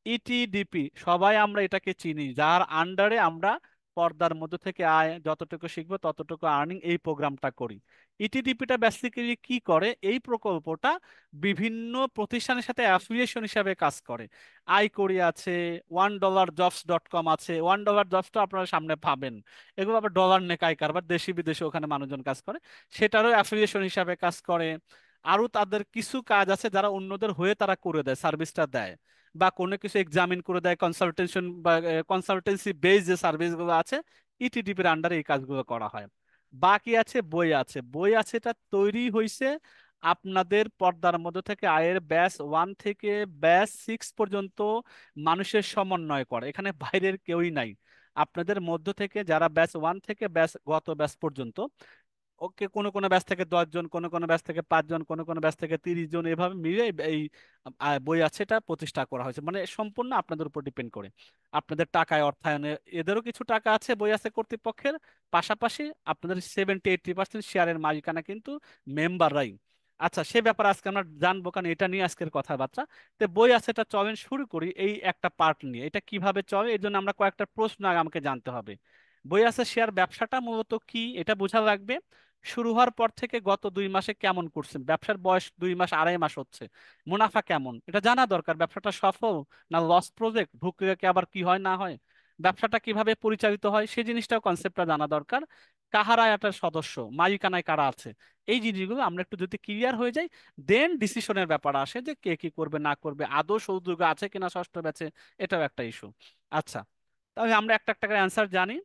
ইটিডিপি সবাই আমরা এটাকে চিনি, যার আন্ডারে আমরা পর্দার মধ্যে থেকে আয় যতটুকু শিখবো ততটুকু আর্নিং এই প্রোগ্রামটা করি। ইটিডিপিটা বেসিক্যালি কি করে, এই প্রকল্পটা বিভিন্ন প্রতিষ্ঠানের সাথে অ্যাফিলিয়েশন হিসাবে কাজ করে। আইকরি আছে, $1jobs.com আছে। $1 জবসটা আপনারা সামনে পাবেন, এগুলো আবার ডলার নেকাই কারবার, দেশি বিদেশে ওখানে মানুষজন কাজ করে, সেটারও অ্যাফিলিয়েশন হিসাবে কাজ করে। আরো তাদের কিছু কাজ আছে যারা অন্যদের হয়ে তারা করে দেয়, সার্ভিসটা দেয়, বা কোনো কিছু এক্সামিন করে দেয়, কনসালটেশন বা কনসালটেন্সি বেস যে সার্ভিসগুলো আছে, ইটিডিপির আন্ডারে এই কাজগুলো করা হয়। বাকি আছে বই আছে। বই আছে, এটা তৈরি হয়েছে আপনাদের পর্দার মধ্যে থেকে আয়ের ব্যাচ 1 থেকে ব্যাচ 6 পর্যন্ত মানুষের সমন্বয় করে, এখানে বাইরের কেউই নাই। আপনাদের মধ্য থেকে যারা ব্যাচ 1 থেকে গত ব্যাচ পর্যন্ত, ওকে, কোনো কোনো ব্যাচ থেকে 10 জন, কোনো কোনো ব্যাচ থেকে 5 জন, কোনো কোনো ব্যাচ থেকে 30 জন, এভাবে মিলে এই বই আছে এটা প্রতিষ্ঠা করা হয়েছে। মানে সম্পূর্ণ আপনাদের উপর ডিপেন্ড করে, আপনাদের টাকায় অর্থায়নে। এদেরও কিছু টাকা আছে বই আছে কর্তৃপক্ষের, পাশাপাশি আপনাদের 70-80% শেয়ারের মালিকানা কিন্তু মেম্বাররাই। আচ্ছা, সে ব্যাপারে আজকে আমরা জানবো, কারণ এটা নিয়ে আজকের কথাবার্তা। তো বই আছে, এটা চলেন শুরু করি এই একটা পার্ট নিয়ে, এটা কিভাবে চলে এর জন্য আমরা কয়েকটা প্রশ্ন আগে আমাকে জানতে হবে। বই আছে শেয়ার ব্যবসাটা মূলত কি এটা বোঝা লাগবে। শুরু হওয়ার পর থেকে গত 2 মাসে কেমন করছেন, ব্যবসার বয়স 2 মাস, 2.5 মাস হচ্ছে, মুনাফা কেমন এটা জানা দরকার। ব্যবসাটা সফল না লস প্রজেক্ট, ঢুকলে কি আবার কি হয় না হয়, ব্যবসাটা কিভাবে পরিচালিত হয় সেই জিনিসটাও, কনসেপ্টটা জানা দরকার। কাহারা এটার সদস্য, মালিকানায় কারা আছে, এই জিনিসগুলো আমরা একটু যদি ক্লিয়ার হয়ে যাই, দেন ডিসিশনের ব্যাপার আসে যে কে কি করবে না করবে, আদৌ সুযোগ আছে কিনা ষষ্ঠ ব্যাচে, এটাও একটা ইস্যু। আচ্ছা, তাহলে আমরা একটা একটা করে অ্যান্সার জানি।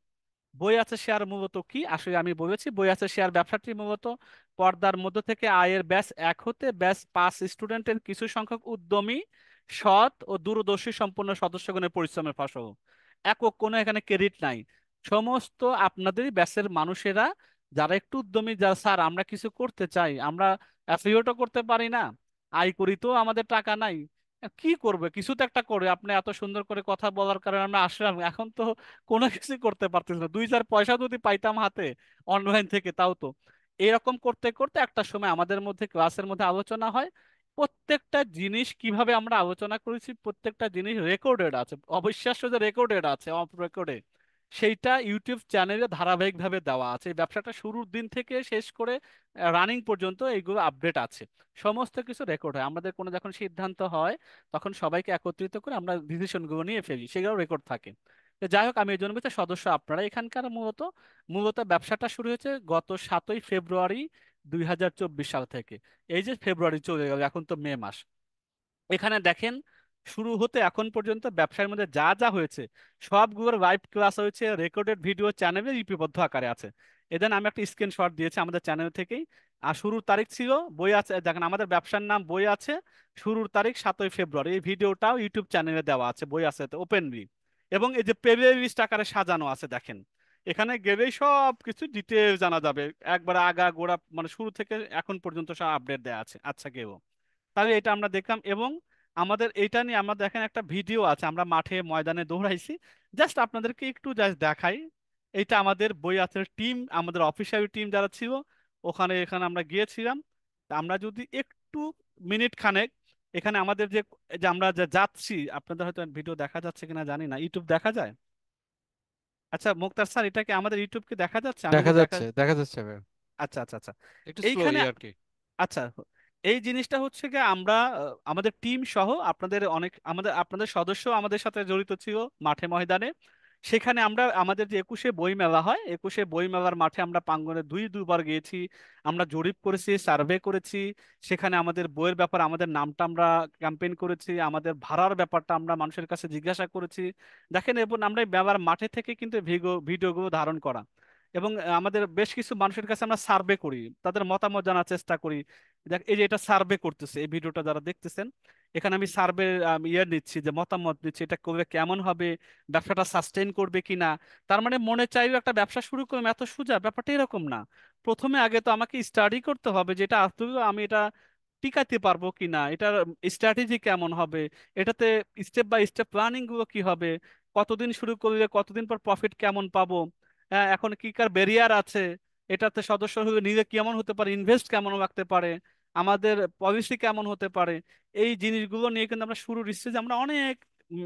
বই আছে শেয়ার মূলত কি, আসলে আমি বলেছি বই আছে শেয়ার ব্যবসাটি মূলত পর্দার মধ্য থেকে আয়ের ব্যাচ 1 হতে ব্যাচ 5 স্টুডেন্টের কিছু সংখ্যক উদ্যমী, সৎ ও দূরদর্শী সম্পন্ন সদস্যগণের পরিশ্রমের ফসল। একক কোনো এখানে ক্রেডিট নাই, সমস্ত আপনাদেরই ব্যাচের মানুষেরা, যারা একটু উদ্যমী, যারা স্যার আমরা কিছু করতে চাই, আমরা অ্যাফিলিয়েটও করতে পারি না, আয় করি তো আমাদের টাকা নাই, কি করবে, কিছু তো একটা করে, আপনি এত সুন্দর করে কথা বলার কারণে আমরা আসলাম, এখন তো কোনো কিছুই করতে পারতেছি না, 2-4 পয়সা যদি পাইতাম হাতে অনলাইন থেকে তাও তো। এরকম করতে করতে একটা সময় আমাদের মধ্যে ক্লাসের মধ্যে আলোচনা হয়, প্রত্যেকটা জিনিস কিভাবে আমরা আলোচনা করেছি প্রত্যেকটা জিনিস রেকর্ডেড আছে, অবিশ্বাস্য যে রেকর্ডেড আছে, অফ রেকর্ডে, সেইটা ইউটিউব চ্যানেলে ধারাবাহিকভাবে দেওয়া আছে। এই ব্যবসাটা শুরুর দিন থেকে শেষ করে রানিং পর্যন্ত এইগুলো আপডেট আছে, সমস্ত কিছু রেকর্ড হয়। আমাদের কোনো যখন সিদ্ধান্ত হয় তখন সবাইকে একত্রিত করে আমরা ডিসিশনগুলো নিয়ে ফেলি, সেগুলো রেকর্ড থাকে। তো যাই হোক, আমি এই জন্য বলছি সদস্য আপনারা এখানকার। মূলত মূলত ব্যবসাটা শুরু হয়েছে গত 7ই ফেব্রুয়ারি 2024 সাল থেকে। এই যে ফেব্রুয়ারি চলে গেল, এখন তো মে মাস। এখানে দেখেন শুরু হতে এখন পর্যন্ত ব্যবসার মধ্যে যা যা হয়েছে সবগুলোর লাইভ ক্লাস হয়েছে, রেকর্ডেড ভিডিও চ্যানেলে লিপিবদ্ধ আকারে আছে। এদেন আমি একটা স্ক্রিনশট দিয়েছি আমাদের চ্যানেল থেকেই। আর শুরুর তারিখ ছিল, বই আছে দেখেন, আমাদের ব্যবসার নাম বই আছে, শুরুর তারিখ 7ই ফেব্রুয়ারি। এই ভিডিওটাও ইউটিউব চ্যানেলে দেওয়া আছে, বই আছে ওপেনলি। এবং এই যে প্লে লিস্ট আকারে সাজানো আছে দেখেন, এখানে গেলেই সব কিছু ডিটেল জানা যাবে, একবার আগা গোড়া মানে শুরু থেকে এখন পর্যন্ত সব আপডেট দেওয়া আছে। আচ্ছা কেউ, তাহলে এটা আমরা দেখলাম। এবং আমাদের এটা নিয়ে আমরা দেখেন একটা ভিডিও আছে, আমরা মাঠে ময়দানে দৌড়াইছি, জাস্ট আপনাদেরকে একটু জাস্ট দেখাই। এটা আমাদের বই আছে টিম, আমাদের অফিসিয়াল টিম যারা ছিল ওখানে, এখানে আমরা গিয়েছিলাম। তা আমরা যদি একটু মিনিট খানেক এখানে আমাদের যে যে আমরা যে যাচ্ছি, আপনাদের হয়তো ভিডিও দেখা যাচ্ছে কিনা জানি না, ইউটিউব দেখা যায়? আচ্ছা মুক্তার স্যার, এটা কি আমাদের ইউটিউবকে দেখা যাচ্ছে? আমি দেখা যদি দেখা, যাচ্ছে, দেখা যাচ্ছে ভাই। আচ্ছা আচ্ছা আচ্ছা। একটু এইখানে স্লোই আর কি। আচ্ছা, এই জিনিসটা হচ্ছে গিয়ে আমরা আমাদের টিম সহ আপনাদের অনেক, আমাদের আপনাদের সদস্য আমাদের সাথে জড়িত ছিল মাঠে ময়দানে। সেখানে আমরা আমাদের যে 21শে বই মেলা হয়, 21শে বই মেলার মাঠে আমরা প্রাঙ্গণে দুইবার গিয়েছি। আমরা জরিপ করেছি, সার্ভে করেছি। সেখানে আমাদের বইয়ের ব্যাপারে আমাদের নামটা আমরা ক্যাম্পেইন করেছি, আমাদের ভাড়ার ব্যাপারটা আমরা মানুষের কাছে জিজ্ঞাসা করেছি। দেখেন, এবং আমরা এই মেলার মাঠে থেকে কিন্তু ভিডিওগুলো ধারণ করা। এবং আমাদের বেশ কিছু মানুষের কাছে আমরা সার্ভে করি, তাদের মতামত জানার চেষ্টা করি। দেখ এই যে এটা সার্ভে করতেছে, এই ভিডিওটা যারা দেখতেছেন, এখানে আমি সার্ভে ইয়ে নিচ্ছি, যে মতামত নিচ্ছি, এটা করলে কেমন হবে, ব্যবসাটা সাস্টেইন করবে কিনা। তার মানে মনে চাইবে একটা ব্যবসা শুরু করলাম, এত সোজা ব্যাপারটা এরকম না। প্রথমে আগে তো আমাকে স্টাডি করতে হবে, যেটা আসলে আমি এটা টিকাতে পারবো কিনা, এটার স্ট্র্যাটেজি কেমন হবে, এটাতে স্টেপ বাই স্টেপ প্ল্যানিং গুলো কি হবে, কতদিন শুরু করলে কতদিন পর প্রফিট কেমন পাবো, হ্যাঁ এখন কি কার ব্যারিয়ার আছে, এটাতে সদস্য হয়ে নিজে কেমন হতে পারে, ইনভেস্ট কেমন রাখতে পারে, আমাদের পলিসি কেমন হতে পারে। এই জিনিসগুলো নিয়ে কিন্তু আমরা শুরুর স্টেজে আমরা অনেক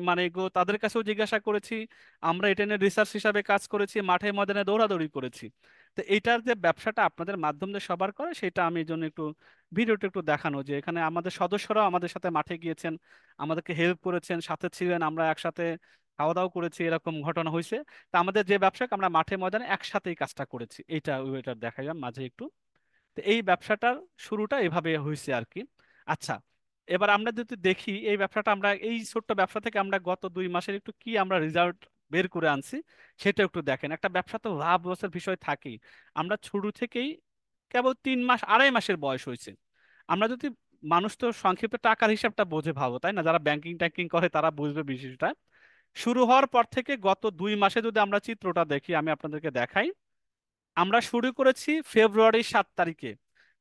মানে এগুলো তাদের কাছেও জিজ্ঞাসা করেছি। আমরা এটা নিয়ে রিসার্চ হিসাবে কাজ করেছি, মাঠে ময়দানে দৌড়াদৌড়ি করেছি। তো এইটার যে ব্যবসাটা আপনাদের মাধ্যম দিয়ে সবার করে, সেটা আমি এই জন্য একটু ভিডিওটা একটু দেখানো, যে এখানে আমাদের সদস্যরাও আমাদের সাথে মাঠে গিয়েছেন, আমাদেরকে হেল্প করেছেন, সাথে ছিলেন, আমরা একসাথে খাওয়া দাওয়া করেছি, এরকম ঘটনা হয়েছে। তা আমাদের যে ব্যবসাকে আমরা মাঠে ময়দানে একসাথেই কাজটা করেছি, এইটা ওইটা দেখাইলাম মাঝে একটু। তো এই ব্যবসাটার শুরুটা এভাবে হয়েছে আর কি। আচ্ছা, এবার আমরা যদি দেখি এই ব্যবসাটা, আমরা এই ছোট্ট ব্যবসা থেকে আমরা গত 2 মাসের একটু কি আমরা রেজাল্ট বের করে আনছি, সেটা একটু দেখেন। একটা ব্যবসা তো লাভ লসের বিষয় থাকেই। আমরা শুরু থেকেই কেবল 3 মাস 2.5 মাসের বয়স হয়েছে। আমরা যদি, মানুষ তো সংক্ষিপ্ত টাকার হিসাবটা বোঝে ভালো, তাই না? যারা ব্যাংকিং ট্যাঙ্কিং করে তারা বুঝবে বিষয়টা। শুরু হওয়ার পর থেকে গত 2 মাসে যদি আমরা চিত্রটা দেখি, আমি আপনাদেরকে দেখাই। আমরা শুরু করেছি ফেব্রুয়ারি 7 তারিখে।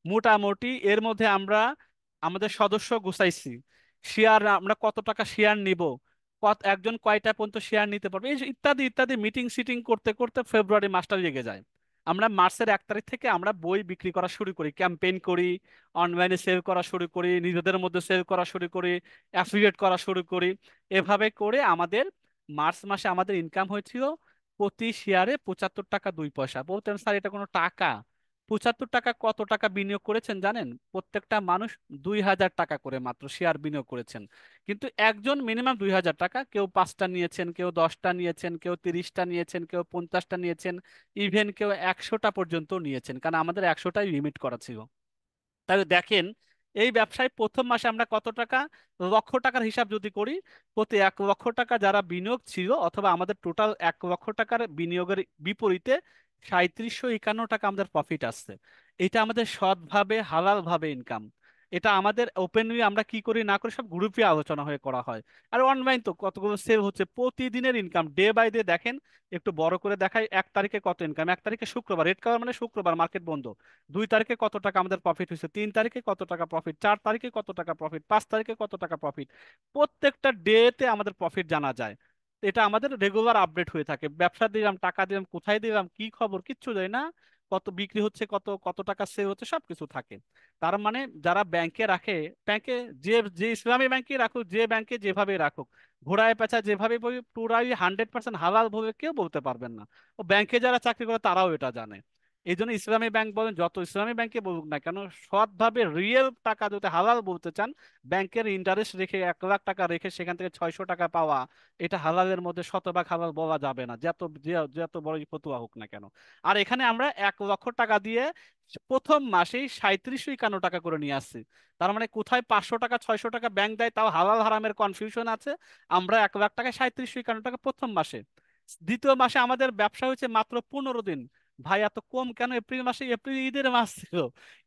মোটামুটি এর মধ্যে আমরা আমাদের সদস্য গুছাইছি, শেয়ার আমরা কত টাকা শেয়ার নিব, কত একজন কয়টা পর্যন্ত শেয়ার নিতে পারবে, এই যে ইত্যাদি ইত্যাদি মিটিং সিটিং করতে করতে ফেব্রুয়ারি মাসটা লেগে যায়। আমরা মার্চের 1 তারিখ থেকে আমরা বই বিক্রি করা শুরু করি, ক্যাম্পেইন করি, অনলাইনে সেল করা শুরু করি, নিজেদের মধ্যে সেল করা শুরু করি, অ্যাফিলিয়েট করা শুরু করি। এভাবে করে আমাদের মার্চ মাসে আমাদের ইনকাম হয়েছিল প্রতি শেয়ারে 75 টাকা 2 পয়সা। বলতেন স্যার এটা কোনো টাকা? 75 টাকা কত টাকা বিনিয়োগ করেছেন জানেন? প্রত্যেকটা মানুষ 2,000 টাকা করে মাত্র শেয়ার বিনিয়োগ করেছেন। কিন্তু একজন মিনিমাম 2,000 টাকা, কেউ 5টা নিয়েছেন, কেউ 10টা নিয়েছেন, কেউ 30টা নিয়েছেন, কেউ 50টা নিয়েছেন, ইভেন কেউ 100টা পর্যন্ত নিয়েছেন, কারণ আমাদের 100টাই লিমিট করা ছিল। তাহলে দেখেন, এই ব্যবসায় প্রথম মাসে আমরা কত টাকা, লক্ষ টাকার হিসাব যদি করি, প্রতি 1 লক্ষ টাকা যারা বিনিয়োগ ছিল, অথবা আমাদের টোটাল 1 লক্ষ টাকার বিনিয়োগের বিপরীতে 3,751 টাকা আমাদের প্রফিট আসছে। এটা আমাদের সৎভাবে হালাল ভাবে ইনকাম। এটা আমাদের ওপেনলি আমরা কি করি না করি সব গ্রুপে আলোচনা হয়ে করা হয়। আর অনলাইন তো কতগুলো সেল হচ্ছে, প্রতিদিনের ইনকাম ডে বাই ডে দেখেন। একটু বড় করে দেখাই, 1 তারিখে কত ইনকাম, 1 তারিখে শুক্রবার, রেড কালার মানে শুক্রবার মার্কেট বন্ধ। 2 তারিখে কত টাকা আমাদের প্রফিট হয়েছে, 3 তারিখে কত টাকা প্রফিট, 4 তারিখে কত টাকা প্রফিট, 5 তারিখে কত টাকা প্রফিট। প্রত্যেকটা ডেতে আমাদের প্রফিট জানা যায়। এটা আমাদের রেগুলার আপডেট হয়ে থাকে। ব্যবসা দিলাম, টাকা দিলাম, কোথায় দিলাম, কি খবর, কিচ্ছু যায় না। কত বিক্রি হচ্ছে, কত কত টাকা সেল হচ্ছে, সবকিছু থাকে। তার মানে যারা ব্যাংকে রাখে, ব্যাংকে যে যে ইসলামী ব্যাংকে রাখুক, যে ব্যাংকে যেভাবে রাখুক, ঘোড়ায় পেঁচা যেভাবে পুরাই 100% হালাল ভাবে কেউ বলতে পারবেন না। ও ব্যাংকে যারা চাকরি করে তারাও এটা জানে। এই জন্য ইসলামী ব্যাংক বলেন, যত ইসলামী ব্যাংকে বলুক না কেন, সৎভাবে রিয়েল টাকা যদি হালাল বলতে চান, ব্যাংকের ইন্টারেস্ট রেখে 1 লাখ টাকা রেখে সেখান থেকে 600 টাকা পাওয়া, এটা হালালের মধ্যে শতভাগ হালাল বলা যাবে না, যত বড় ফতুয়া হোক না কেন। আর এখানে আমরা 1 লক্ষ টাকা দিয়ে প্রথম মাসেই 3751 টাকা করে নিয়ে আসছি। তার মানে কোথায় 500 টাকা 600 টাকা ব্যাংক দেয়, তাও হালাল হারামের কনফিউশন আছে। আমরা 1 লাখ টাকায় 3751 টাকা প্রথম মাসে। দ্বিতীয় মাসে আমাদের ব্যবসা হয়েছে মাত্র 15 দিন। ভাই এত কম কেন? এপ্রিল মাসে, এপ্রিল ঈদের মাস ছিল।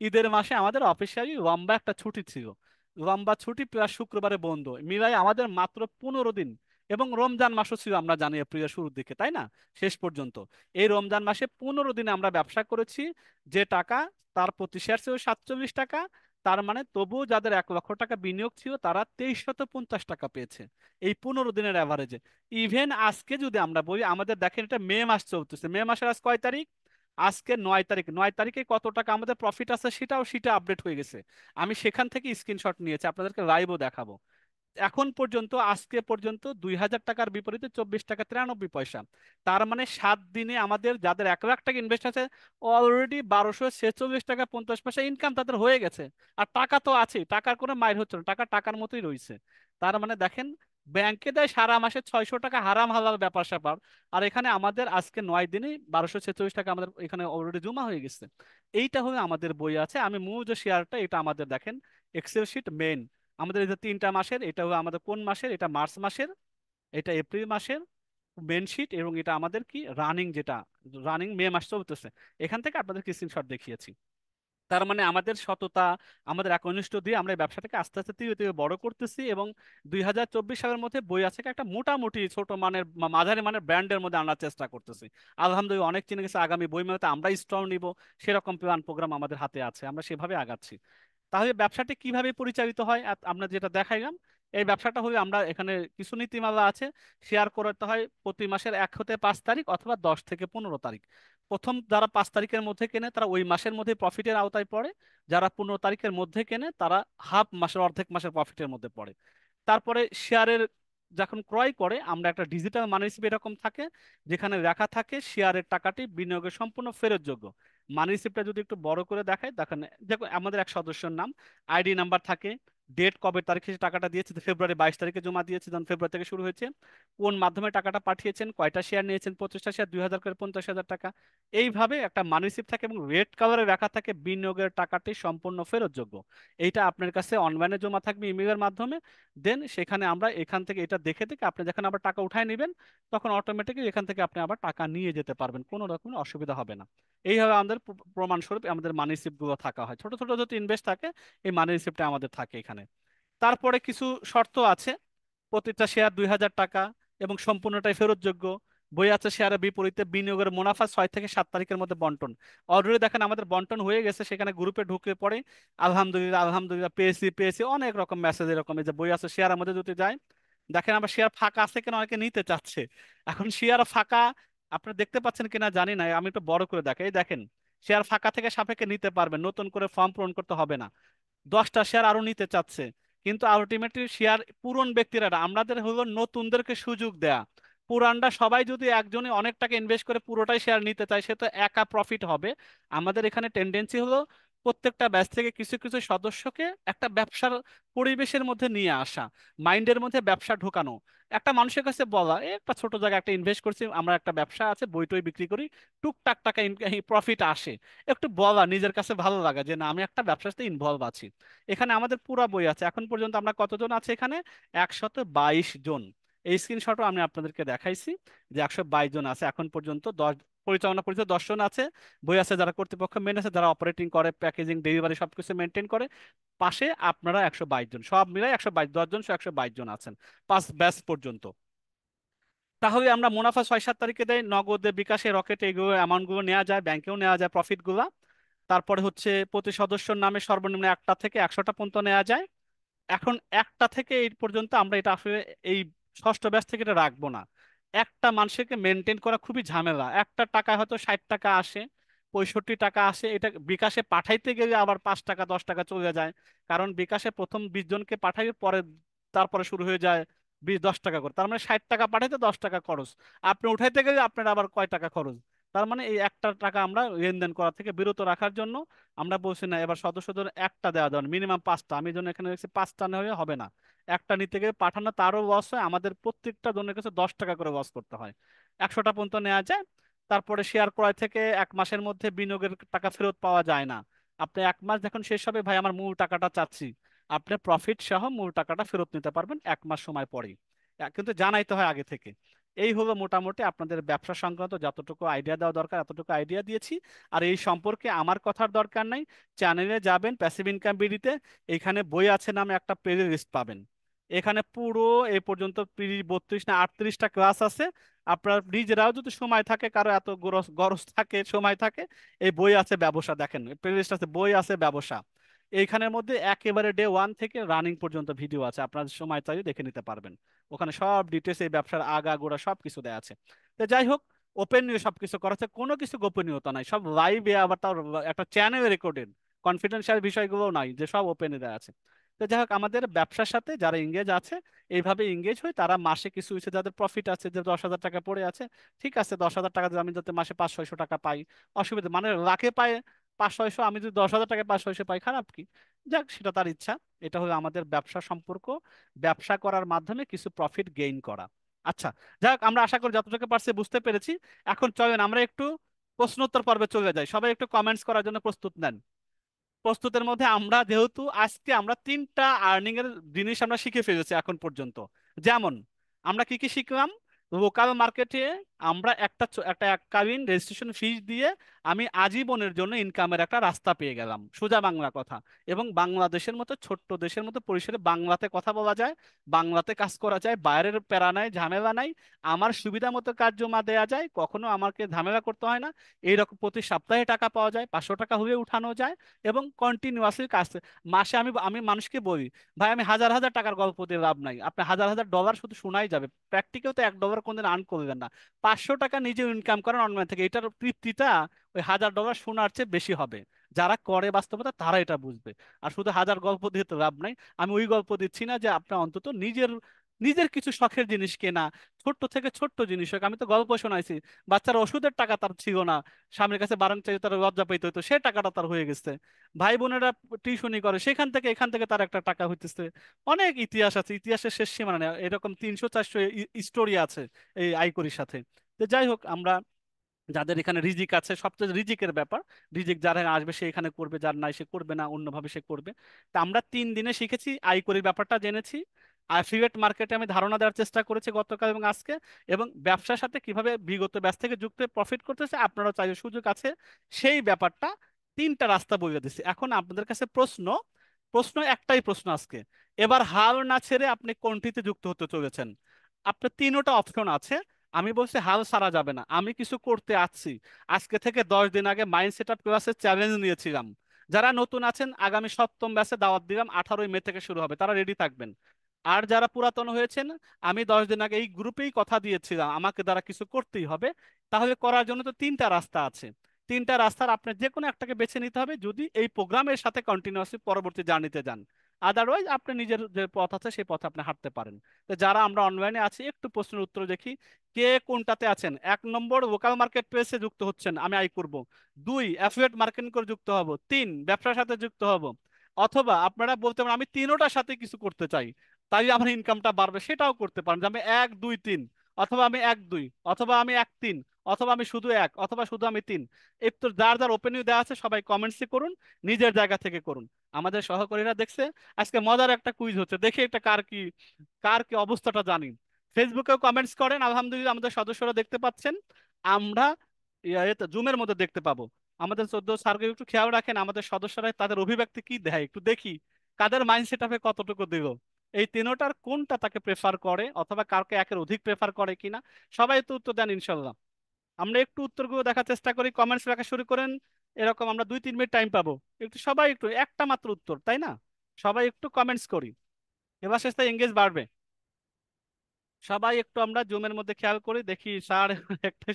ঈদের মাসে আমাদের অফিসিয়ালি লম্বা একটা ছুটি ছিল, লম্বা ছুটি প্লাস শুক্রবারে বন্ধ মিলাই আমাদের মাত্র 15 দিন। এবং রমজান মাসও ছিল আমরা জানি এপ্রিলের শুরুর দিকে, তাই না? শেষ পর্যন্ত এই রমজান মাসে 15 দিনে আমরা ব্যবসা করেছি। যে টাকা, তার প্রতি শেয়ার ছিল 47 টাকা। তার মানে তবুও যাদের 1 লক্ষ টাকা বিনিয়োগ ছিল তারা 2350 টাকা পেয়েছে এই 15 দিনের অ্যাভারেজে। ইভেন আজকে যদি আমরা বলি, আমাদের দেখেন এটা মে মাস চলতেছে, মে মাসের আজ কয় তারিখ? আজকে 9 তারিখ। 9 তারিখে কত টাকা আমাদের প্রফিট আছে সেটা আপডেট হয়ে গেছে। আমি সেখান থেকে স্ক্রিনশট নিয়েছি, আপনাদেরকে লাইভও দেখাবো। এখন পর্যন্ত, আজকে পর্যন্ত 2000 টাকার বিপরীতে 24 টাকা 93 পয়সা। তার মানে 7 দিনে আমাদের যাদের 1 লাখ টাকা ইনভেস্ট আছে, অলরেডি 1246 টাকা 50 পয়সা ইনকাম তাদের হয়ে গেছে। আর টাকা তো আছেই, টাকার কোনো মাইর হচ্ছে না, টাকা টাকার মতোই রয়েছে। তার মানে দেখেন, ব্যাংকে দেয় সারা মাসে 600 টাকা হারাম হালাল ব্যাপার স্যাপার, আর এখানে আমাদের আজকে 9 দিনে 1246 টাকা আমাদের এখানে অলরেডি জমা হয়ে গেছে। এইটা হলো আমাদের বই আছে। আমি মূল যে শেয়ারটা, এটা আমাদের দেখেন এক্সেল শিট মেন। আমাদের এই যে 3টা মাসের, এটা হলো আমাদের কোন মাসের, এটা মার্চ মাসের, এটা এপ্রিল মাসের মেন শিট, এবং এটা আমাদের কি রানিং, যেটা রানিং মে মাস চলতেছে। এখান থেকে আপনাদের স্ক্রিনশট দেখিয়েছি। তার মানে আমাদের সততা, আমাদের একনিষ্ঠ দিয়ে আমরা এই ব্যবসাটাকে আস্তে আস্তে ধীরে ধীরে বড় করতেছি। এবং 2024 সালের মধ্যে বই আছে একটা মোটামুটি ছোট মানের মাঝারি মানের ব্র্যান্ডের মধ্যে আনার চেষ্টা করতেছি। আলহামদুলিল্লাহ অনেক চিনে গেছে, আগামী বই মেলাতে আমরা স্টল নিব, সেরকম প্ল্যান প্রোগ্রাম আমাদের হাতে আছে, আমরা সেভাবে আগাচ্ছি। তাহলে ব্যবসাটি কিভাবে পরিচালিত হয় আমরা যেটা দেখাইলাম, এই ব্যবসাটা হলে আমরা এখানে কিছু নীতিমালা আছে। শেয়ার করতে হয় প্রতি মাসের 1 হতে 5 তারিখ অথবা 10 থেকে 15 তারিখ। প্রথম যারা 5 তারিখের মধ্যে কেনে তারা ওই মাসের মধ্যে প্রফিটের আওতায় পড়ে। যারা 15 তারিখের মধ্যে কেনে তারা হাফ মাসের, অর্ধেক মাসের প্রফিটের মধ্যে পড়ে। তারপরে শেয়ারের যখন ক্রয় করে, আমরা একটা ডিজিটাল মানি রিসিপ্ট এরকম থাকে, যেখানে লেখা থাকে শেয়ারের টাকাটি বিনিয়োগের সম্পূর্ণ ফেরতযোগ্য। মানি রিসিপ্টটা যদি একটু বড় করে দেখায়, দেখেন দেখো আমাদের এক সদস্যর নাম, আইডি নাম্বার থাকে, ডেট কবে তারিখে সে টাকাটা দিয়েছে, ফেব্রুয়ারি 22 তারিখে জমা দিয়েছে, যখন ফেব্রুয়ারি থেকে শুরু হয়েছে, কোন মাধ্যমে টাকাটা পাঠিয়েছেন, কয়টা শেয়ার নিয়েছেন, 25টা শেয়ার, 2000 করে 50,000 টাকা। এইভাবে একটা মানি রিসিপ্ট থাকে এবং রেড কালারে লেখা থাকে বিনিয়োগের টাকাটি সম্পূর্ণ ফেরতযোগ্য। এইটা আপনার কাছে অনলাইনে জমা থাকবে ইমেলের মাধ্যমে। দেন সেখানে আমরা এখান থেকে এটা দেখে দেখে আপনি যখন আবার টাকা উঠায় নেবেন, তখন অটোমেটিক্যালি এখান থেকে আপনি আবার টাকা নিয়ে যেতে পারবেন, কোনো রকমের অসুবিধা হবে না। এইভাবে আমাদের প্রমাণস্বরূপ আমাদের মানি রিসিপ্ট গুলো থাকা হয়, ছোট ছোট যত ইনভেস্ট থাকে এই মানি রিসিপ্টটা আমাদের থাকে এখানে। তারপরে কিছু শর্ত আছে। প্রতিটা শেয়ার 2000 টাকা এবং সম্পূর্ণটাই ফেরতযোগ্য। বই আছে শেয়ারের বিপরীতে বিনিয়োগের মুনাফা 6 থেকে 7 তারিখের মধ্যে বন্টন। অলরেডি দেখেন আমাদের বন্টন হয়ে গেছে, সেখানে গ্রুপে ঢুকে পড়ে আলহামদুলিল্লাহ আলহামদুলিল্লাহ পেয়েছি পেয়েছি অনেক রকম মেসেজ, এরকম এই যে বই আছে শেয়ারের মধ্যে যদি যায়, দেখেন আবার শেয়ার ফাঁকা আছে কেন, অনেকে নিতে চাচ্ছে। এখন শেয়ার ফাঁকা আপনারা দেখতে পাচ্ছেন কিনা জানি না, আমি একটু বড় করে দেখাই, এই দেখেন শেয়ার ফাঁকা থেকে সাপেক্ষে নিতে পারবেন, নতুন করে ফর্ম পূরণ করতে হবে না। 10টা শেয়ার আরো নিতে চাচ্ছে, কিন্তু আলটিমেটলি শেয়ার পুরন ব্যক্তিরা না, আমাদের হলো নতুনদেরকে সুযোগ দেয়া। পুরানরা সবাই যদি একজনে অনেক টাকা ইনভেস্ট করে পুরোটাই শেয়ার নিতে চায়, সে তো একা প্রফিট হবে। আমাদের এখানে টেন্ডেন্সি হলো প্রত্যেকটা ব্যাচ থেকে কিছু কিছু সদস্যকে একটা ব্যবসার পরিবেশের মধ্যে নিয়ে আসা, মাইন্ডের মধ্যে ব্যবসা ঢোকানো। একটা মানুষের কাছে বলা, একটা ছোট জায়গায় একটা ইনভেস্ট করছি, আমরা একটা ব্যবসা আছে, বই টই বিক্রি করি, টুকটাক টাকা প্রফিট আসে, একটু বলা নিজের কাছে ভালো লাগা যে না আমি একটা ব্যবসার সাথে ইনভলভ আছি। এখানে আমাদের পুরা বই আছে। এখন পর্যন্ত আমরা কতজন আছে এখানে? 122 জন। এই স্ক্রিনশটও আমি আপনাদেরকে দেখাইছি যে 122 জন আছে এখন পর্যন্ত। পরিচালনা পরিষদ 10 জন আছে। বই আছে যারা কর্তৃপক্ষ মেন আছে, যারা অপারেটিং করে, প্যাকেজিং ডেলিভারি সবকিছু মেনটেন করে। পাশে আপনারা 122 জন, সব মিলাই 122, 10 জন 122 জন আছেন 5 ব্যাচ পর্যন্ত। তাহলে আমরা মুনাফা 6-7 তারিখে দেয়, নগদে বিকাশে রকেটে এগুলো অ্যামাউন্ট গুলো নেওয়া যায়, ব্যাংকেও নেওয়া যায় প্রফিট গুলা। তারপরে হচ্ছে প্রতি সদস্যর নামে সর্বনিম্ন 1টা থেকে 100টা পর্যন্ত নেওয়া যায়। এখন 1টা থেকে এই পর্যন্ত আমরা এটা আসলে এই ষষ্ঠ ব্যাচ থেকে এটা রাখবো না। একটা মানুষকে মেনটেন করা খুবই ঝামেলা, একটা টাকা হয়তো 60 টাকা আসে, 65 টাকা আসে, এটা বিকাশে পাঠাইতে গেলে আবার 5 টাকা 10 টাকা চলে যায়। কারণ বিকাশে প্রথম 20 জনকে পাঠাই, পরে তারপরে শুরু হয়ে যায় 20 10 টাকা করে, তার মানে 60 টাকা পাঠাইতে 10 টাকা খরচ, আপনি উঠাইতে গেলে আপনার আবার কয় টাকা খরচ? তার মানে এই একটা টাকা আমরা লেনদেন করা থেকে বিরত রাখার জন্য আমরা বলছি না এবার সদস্যদের একটা দেওয়া দেওয়া মিনিমাম পাঁচটা, আমি জন্য এখানে দেখছি পাঁচটা না হলে হবে না। একটা নিতে গিয়ে পাঠানো তারও লস হয়, আমাদের প্রত্যেকটা জনের কাছে 10 টাকা করে লস করতে হয়। 100টা পর্যন্ত নেওয়া যায়। তারপরে শেয়ার ক্রয় থেকে 1 মাসের মধ্যে বিনিয়োগের টাকা ফেরত পাওয়া যায় না। আপনি 1 মাস যখন শেষ হবে, ভাই আমার মূল টাকাটা চাচ্ছি, আপনি প্রফিট সহ মূল টাকাটা ফেরত নিতে পারবেন 1 মাস সময় পরেই। কিন্তু জানাইতে হয় আগে থেকে। এই হলো মোটামুটি আপনাদের ব্যবসা সংক্রান্ত যতটুকু আইডিয়া দেওয়া দরকার এতটুকু আইডিয়া দিয়েছি। আর এই সম্পর্কে আমার কথার দরকার নাই, চ্যানেলে যাবেন প্যাসিভ ইনকাম বিডিতে, এখানে বই আছে নামে একটা প্লে লিস্ট পাবেন। এখানে পুরো এই পর্যন্ত 30 32 না 38টা ক্লাস আছে। আপনার নিজেরাও যদি সময় থাকে, কারো এত গরজ গরজ থাকে সময় থাকে, এই বই আছে ব্যবসা, দেখেন প্লে লিস্ট আছে, বই আছে ব্যবসা। এইখানের মধ্যে একেবারে ডে 1 থেকে রানিং পর্যন্ত ভিডিও আছে, আপনার সময় চাইলে দেখে নিতে পারবেন। ওখানে সব ডিটেলস এই ব্যবসার আগা গোড়া সব কিছু দেওয়া আছে। তো যাই হোক, ওপেন নিয়ে সবকিছু করা হচ্ছে, কোনো কিছু গোপনীয়তা নাই, সব লাইভে, আবার তার একটা চ্যানেল রেকর্ডেড, কনফিডেন্সিয়াল বিষয়গুলো নাই যে সব ওপেনে দেওয়া আছে। তো যাই হোক, আমাদের ব্যবসার সাথে যারা ইংগেজ আছে, এইভাবে ইংগেজ হয়, তারা মাসে কিছু হচ্ছে যাদের প্রফিট আছে, যে 10,000 টাকা পড়ে আছে, ঠিক আছে 10,000 টাকা যদি আমি যাতে মাসে 500-600 টাকা পাই, অসুবিধা মানে লাখে পায় 500-600, আমি যদি 10,000 টাকায় 500-600 পাই, খারাপ কি? যাক, সেটা তার ইচ্ছা। এটা হলো আমাদের ব্যবসা সম্পর্ক, ব্যবসা করার মাধ্যমে কিছু প্রফিট গেইন করা। আচ্ছা, যাক, আমরা আশা করি যতটুকু পারছি বুঝতে পেরেছি। এখন চলেন আমরা একটু প্রশ্নোত্তর পর্বে চলে যাই, সবাই একটু কমেন্টস করার জন্য প্রস্তুত নেন। প্রস্তুতের মধ্যে আমরা যেহেতু আজকে আমরা 3টা আর্নিং এর জিনিস আমরা শিখে ফেলেছি এখন পর্যন্ত। যেমন আমরা কি কি শিখলাম? লোকাল মার্কেটে আমরা একটা এককালীন রেজিস্ট্রেশন ফিস দিয়ে আমি আজীবনের জন্য ইনকামের একটা রাস্তা পেয়ে গেলাম, সোজা বাংলা কথা। এবং বাংলাদেশের মতো ছোট্ট দেশের মতো পরিসরে বাংলাতে কথা বলা যায়, বাংলাতে কাজ করা যায়, বাইরের প্যারা নাই, ঝামেলা নাই, আমার সুবিধা মতো কাজ জমা দেওয়া যায়, কখনো আমাকে ঝামেলা করতে হয় না। এইরকম প্রতি সপ্তাহে টাকা পাওয়া যায়, 500 টাকা হয়ে উঠানো যায়, এবং কন্টিনিউয়াসলি কাজ। মাসে আমি আমি মানুষকে বলি, ভাই আমি হাজার হাজার টাকার গল্প দিয়ে লাভ নাই, আপনি হাজার হাজার ডলার শুধু শোনাই যাবে, প্র্যাকটিক্যাল তো $1 কোনদিন আর্ন করবেন না। 500 টাকা নিজে ইনকাম করেন অনলাইন থেকে, এটার তৃপ্তিটা ওই $1,000 শোনার চেয়ে বেশি হবে। যারা করে বাস্তবতা তারা এটা বুঝবে। আর শুধু হাজার গল্প দিয়ে তো লাভ নাই। আমি ওই গল্প দিচ্ছি না, যে আপনি অন্তত নিজের নিজের কিছু শখের জিনিস কেনা, ছোট্ট থেকে ছোট্ট জিনিস হোক। আমি তো গল্প শোনাইছি, বাচ্চার ওষুধের টাকা তার ছিল না, স্বামীর কাছে বারণ চাইতে তার লজ্জা পেতে হতো, সে টাকাটা তার হয়ে গেছে। ভাই বোনেরা টিউশনি করে, সেখান থেকে এখান থেকে তার একটা টাকা হইতেছে। অনেক ইতিহাস আছে, ইতিহাসের শেষ সীমানা নেই, এরকম 300 400 স্টোরি আছে এই আইকরির সাথে। তো যাই হোক, আমরা যাদের এখানে রিজিক আছে, সবচেয়ে রিজিকের ব্যাপার, রিজিক যার এখানে আসবে সে এখানে করবে, যার নাই সে করবে না, অন্যভাবে সে করবে। তা আমরা 3 দিনে শিখেছি, আইকরির ব্যাপারটা জেনেছি, অ্যাফিলিয়েট মার্কেটে আমি ধারণা দেওয়ার চেষ্টা করেছি গতকাল এবং আজকে, এবং ব্যবসার সাথে কিভাবে বিগত ব্যাচ থেকে যুক্ত প্রফিট করতেছে, আপনারাও চাইলে সুযোগ আছে, সেই ব্যাপারটা 3টা রাস্তা বলে দিচ্ছি। এখন আপনাদের কাছে প্রশ্ন, প্রশ্ন একটাই প্রশ্ন আজকে, এবার হাল না ছেড়ে আপনি কোনটিতে যুক্ত হতে চলেছেন? আপনার 3টা অপশন আছে। আমি বলছি হাল ছাড়া যাবে না, আমি কিছু করতে আছি। আজকে থেকে 10 দিন আগে মাইন্ড সেট আপ ক্লাসের চ্যালেঞ্জ নিয়েছিলাম। যারা নতুন আছেন, আগামী 7ম ব্যাচে দাওয়াত দিলাম, 18ই মে থেকে শুরু হবে, তারা রেডি থাকবেন। আর যারা পুরাতন হয়েছেন, আমি 10 দিন আগে এই গ্রুপেই কথা দিয়েছিলাম আমাকে দ্বারা কিছু করতেই হবে। তাহলে করার জন্য তো 3টা রাস্তা আছে। 3টা রাস্তার আপনার যে কোনো একটাকে বেছে নিতে হবে, যদি এই প্রোগ্রামের সাথে কন্টিনিউয়াসলি পরবর্তী জার্নিতে যান। আদারওয়াইজ আপনি নিজের যে পথ আছে সেই পথে আপনি হাঁটতে পারেন। তো যারা আমরা অনলাইনে আছি, একটু প্রশ্নের উত্তর দেখি, কে কোনটাতে আছেন? 1 নম্বর, লোকাল মার্কেট প্লেসে যুক্ত হচ্ছেন, আমি আয় করব। 2, অ্যাফিলিয়েট মার্কেটিং করে যুক্ত হব। 3, ব্যবসার সাথে যুক্ত হব। অথবা আপনারা বলতে পারেন আমি 3টার সাথে কিছু করতে চাই, তাই আমার ইনকামটা বাড়বে, সেটাও করতে পারেন, যে আমি 1 2 3, অথবা আমি 1 2, অথবা আমি 1 3, অথবা আমি শুধু 1, অথবা শুধু আমি 3। এই তো যার যার ওপেনিং দেওয়া আছে, সবাই কমেন্টসে করুন, নিজের জায়গা থেকে করুন। আমাদের সহকর্মীরা দেখছে, আজকে মজার একটা কুইজ হচ্ছে, দেখি একটা কার কি অবস্থাটা জানি। ফেসবুকেও কমেন্টস করেন, আলহামদুলিল্লাহ আমাদের সদস্যরা দেখতে পাচ্ছেন। আমরা জুমের মধ্যে দেখতে পাবো। আমাদের 14 স্যারকে একটু খেয়াল রাখেন, আমাদের সদস্যরা তাদের অভিব্যক্তি কি দেয় একটু দেখি, কাদের মাইন্ড সেট আপে কতটুকু দিল, এই 3টার কোনটা তাকে প্রেফার করে, অথবা কাউকে একের অধিক প্রেফার করে কিনা। সবাই তো উত্তর দেন ইনশাল্লাহ। আমরা একটু উত্তরগুলো দেখার চেষ্টা করি, কমেন্টস লেখা শুরু করেন। এরকম আমরা 2 3 মিনিট টাইম পাবো, একটু সবাই একটু একটা মাত্র উত্তর, তাই না? সবাই একটু কমেন্টস করি, এবার শেষে এঙ্গেজ বাড়বে। সবাই একটু আমরা জুমের মধ্যে খেয়াল করি দেখি স্যার একটা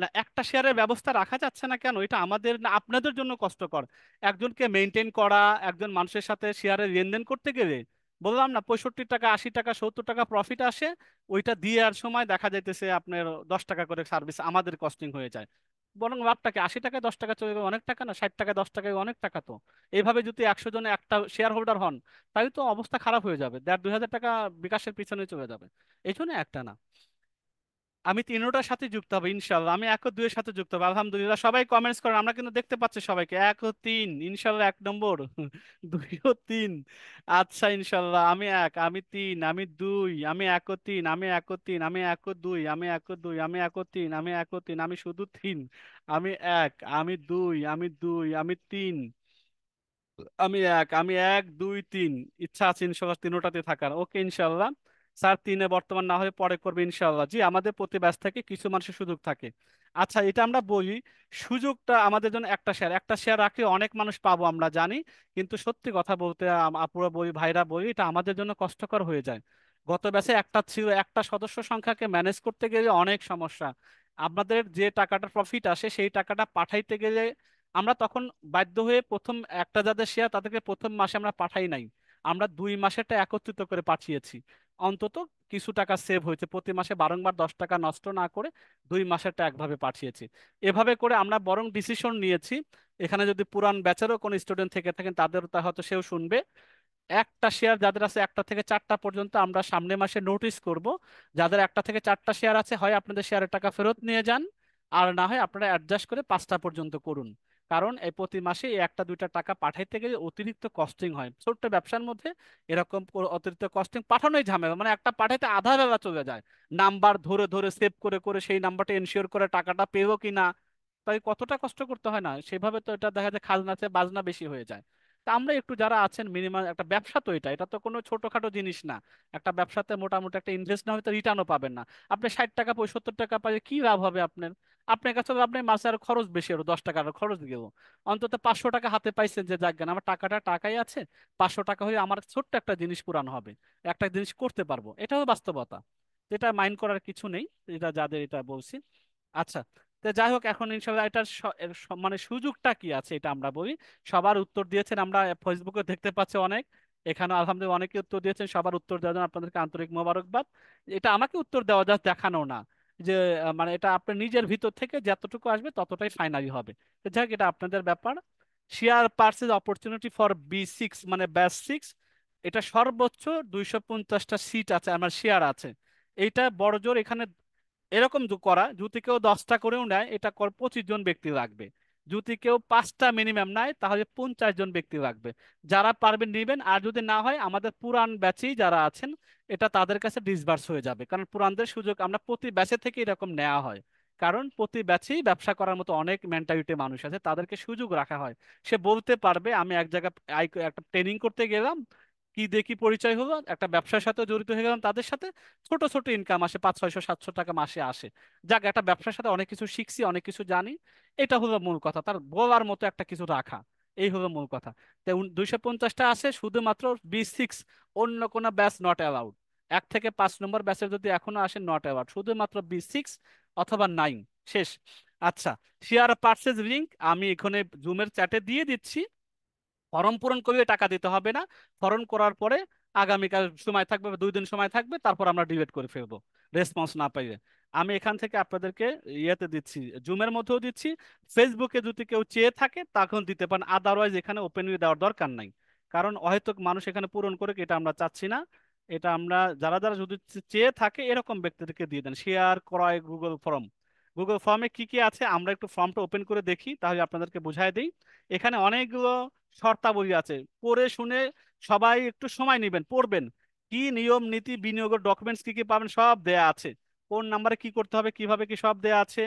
না, একটা শেয়ারের ব্যবস্থা রাখা যাচ্ছে না কেন? এটা আমাদের না আপনাদের জন্য কষ্টকর? একজনকে মেনটেন করা, একজন মানুষের সাথে শেয়ারের লেনদেন করতে গেলে বললাম না, 65 টাকা, 80 টাকা, 70 টাকা প্রফিট আসে। ওইটা দিয়ে আর সময় দেখা যাইতেছে আপনার 10 টাকা করে সার্ভিস আমাদের কস্টিং হয়ে যায়। বরং লাভটাকে 80 টাকায় 10 টাকা চলে গেলে অনেক টাকা না, 60 টাকায় 10 টাকায় অনেক টাকা তো। এইভাবে যদি 100 জনে একটা শেয়ার হোল্ডার হন, তাহলে তো অবস্থা খারাপ হয়ে যাবে, 1.5-2 হাজার টাকা বিকাশের পিছনে চলে যাবে। এই জন্য একটা না, আমি তিনোটার সাথে যুক্ত হবো ইনশাল্লাহ। আমি 1 ও 2-এর সাথে যুক্ত হবো আলহামদুলিল্লাহ। সবাই কমেন্টস করেন, আমরা কিন্তু দেখতে পাচ্ছি সবাইকে। 1 ও 3 ইনশাল্লাহ 1 নম্বর। 2 ও 3, আচ্ছা ইনশাল্লাহ। আমি 1, আমি 3, আমি 2, আমি 1 ও 3, আমি 1 ও 3, আমি 1 ও 2, আমি 1 ও 2, আমি 1 ও 3, আমি 1 ও 3, আমি শুধু 3, আমি 1, আমি 2, আমি 2, আমি 3, আমি 1, আমি 1, 2, 3। ইচ্ছা আছে ইনশাল্লাহ তিনোটাতে থাকার। ওকে ইনশাল্লাহ। স্যার 3-এ বর্তমান না হলে পরে করবে ইনশাল্লাহ। জি, আমাদের প্রতি ব্যাচ থেকে কিছু মানুষের সুযোগ থাকে। আচ্ছা, এটা আমরা বলি, সুযোগটা আমাদের জন্য একটা শেয়ার রাখলে অনেক মানুষ পাবো আমরা জানি, কিন্তু সত্যি কথা বলতে আপুরা বলি, ভাইরা বলি, এটা আমাদের জন্য কষ্টকর হয়ে যায়। গত ব্যাচে একটা ছিল, একটা সদস্য সংখ্যাকে ম্যানেজ করতে গেলে অনেক সমস্যা। আপনাদের যে টাকাটা প্রফিট আসে সেই টাকাটা পাঠাইতে গেলে আমরা তখন বাধ্য হয়ে প্রথম একটা যাদের শেয়ার তাদেরকে প্রথম মাসে আমরা পাঠাই নাই, আমরা 2 মাসেরটা একত্রিত করে পাঠিয়েছি। অন্তত কিছু টাকা সেভ হয়েছে, প্রতি মাসে বারংবার 10 টাকা নষ্ট না করে 2 মাসেরটা একভাবে পাঠিয়েছি। এভাবে করে আমরা বরং ডিসিশন নিয়েছি, এখানে যদি পুরান ব্যাচেরও কোনো স্টুডেন্ট থেকে থাকেন তাদের তা হয়তো সেও শুনবে, একটা শেয়ার যাদের আছে 1 থেকে 4টা পর্যন্ত আমরা সামনের মাসে নোটিশ করব। যাদের 1 থেকে 4টা শেয়ার আছে, হয় আপনাদের শেয়ারের টাকা ফেরত নিয়ে যান, আর না হয় আপনারা অ্যাডজাস্ট করে 5টা পর্যন্ত করুন। কারণ এই প্রতি মাসে এই 1-2টা টাকা পাঠাইতে গেলে অতিরিক্ত কস্টিং হয় ছোট্ট ব্যবসার মধ্যে। এরকম অতিরিক্ত কস্টিং পাঠানোই ঝামেলা, মানে একটা পাঠাইতে আধা বেলা চলে যায়, নাম্বার ধরে ধরে সেভ করে করে সেই নাম্বারটা এনশিওর করে টাকাটা পেলো কিনা, তাই কতটা কষ্ট করতে হয় না সেভাবে, তো এটা দেখা যায় খাজনাতে বাজনা বেশি হয়ে যায়। তা আমরা একটু যারা আছেন মিনিমাম, একটা ব্যবসা তো, এটা এটা তো কোনো ছোটখাটো জিনিস না। একটা ব্যবসাতে মোটামুটি একটা ইনভেস্ট না হয়তো রিটার্নও পাবেন না। আপনি 60 টাকা 75 টাকা পাইলে কি লাভ হবে আপনার? আপনার কাছে তো আপনার মাসে আর খরচ বেশি, আরো 10 টাকার খরচ গেল। অন্তত 500 টাকা হাতে পাইছেন, যে যাক আমার টাকাটা টাকাই আছে, 500 টাকা হয়ে আমার ছোট্ট একটা জিনিস পুরানো হবে, একটা জিনিস করতে পারবো, এটাও বাস্তবতা। এটা মাইন্ড করার কিছু নেই, এটা যাদের এটা বলছি। আচ্ছা, তো যাই হোক, এখন ইনশাল্লাহ এটার মানে সুযোগটা কি আছে এটা আমরা বলি। সবার উত্তর দিয়েছেন, আমরা ফেসবুকে দেখতে পাচ্ছি অনেক, এখানে আলহামদুলিল্লাহ অনেকে উত্তর দিয়েছেন। সবার উত্তর দেওয়ার জন্য আপনাদেরকে আন্তরিক মোবারকবাদ। এটা আমাকে উত্তর দেওয়া জাস্ট দেখানো না, যে মানে এটা আপনার নিজের ভিতর থেকে যতটুকু আসবে ততটাই ফাইনালি হবে। তো যাই হোক, এটা আপনাদের ব্যাপার। Share purchase opportunity for B6, মানে ব্যাচ 6, এটা সর্বোচ্চ 250টা সিট আছে, আমার শেয়ার আছে। এইটা বড়জোর এখানে এরকম করা, যদি কেউ 10টা করেও নেয় এটা 25 জন ব্যক্তি লাগবে। যদি কেউ 5টা মিনিমাম নেয় তাহলে 50 জন ব্যক্তি লাগবে। যারা পারবেন নেবেন, আর যদি না হয় আমাদের পুরান ব্যাচেই যারা আছেন, এটা তাদের কাছে ডিসবার্স হয়ে যাবে, কারণ পুরানদের সুযোগ আমরা প্রতি ব্যাচে থেকে এরকম নেওয়া হয়। কারণ প্রতি ব্যাচেই ব্যবসা করার মতো অনেক মেন্টালিটি মানুষ আছে, তাদেরকে সুযোগ রাখা হয়। সে বলতে পারবে আমি এক জায়গায় একটা ট্রেনিং করতে গেলাম, কি দেখি পরিচয় হলো, একটা ব্যবসার সাথে জড়িত হয়ে গেলাম তাদের সাথে, ছোট ছোট ইনকাম আসে, 500-600-700 টাকা মাসে আসে। যাক, একটা ব্যবসার সাথে অনেক কিছু শিখছি, অনেক কিছু জানি। এটা হলো মূল কথা, তার বলার মতো একটা কিছু রাখা, এই হলো মূল কথা। তো 250টা আছে শুধুমাত্র B6, অন্য কোনো ব্যাচ নট অ্যালাউড। 1 থেকে 5 নম্বর ব্যাচের যদি এখনো আসে, নট অ্যালাউড, শুধুমাত্র B6 অথবা 9, শেষ। আচ্ছা, শেয়ার পার্চেজ লিংক আমি এখানে জুমের চ্যাটে দিয়ে দিচ্ছি। ফর্ম পূরণ করলে টাকা দিতে হবে না। ফর্ম করার পরে আগামীকাল সময় থাকবে বা 2 দিন সময় থাকবে, তারপর আমরা ডিলিট করে ফেলবো রেসপন্স না পাইলে। আমি এখান থেকে আপনাদেরকে ইয়েতে দিচ্ছি, জুমের মধ্যেও দিচ্ছি। ফেসবুকে যদি কেউ চেয়ে থাকে তখন দিতে পারেন, আদারওয়াইজ এখানে ওপেনলি দেওয়ার দরকার নাই। কারণ অহেতুক মানুষ এখানে পূরণ করে, এটা আমরা চাচ্ছি না। এটা আমরা যারা যারা যদি চেয়ে থাকে এরকম ব্যক্তিদেরকে দিয়ে দেন। শেয়ার ক্রয় গুগল ফর্ম, গুগল ফর্মে কি কি আছে আমরা একটু ফর্মটা ওপেন করে দেখি, তাহলে আপনাদেরকে বুঝাই দিই। এখানে অনেকগুলো শর্তাবলী আছে, পড়ে শুনে সবাই একটু সময় নেবেন, পড়বেন। কি নিয়ম নীতি, বিনিয়োগের ডকুমেন্টস কি কি পাবেন সব দেয়া আছে, কোন নাম্বারে কি করতে হবে, কিভাবে কি, সব দেয়া আছে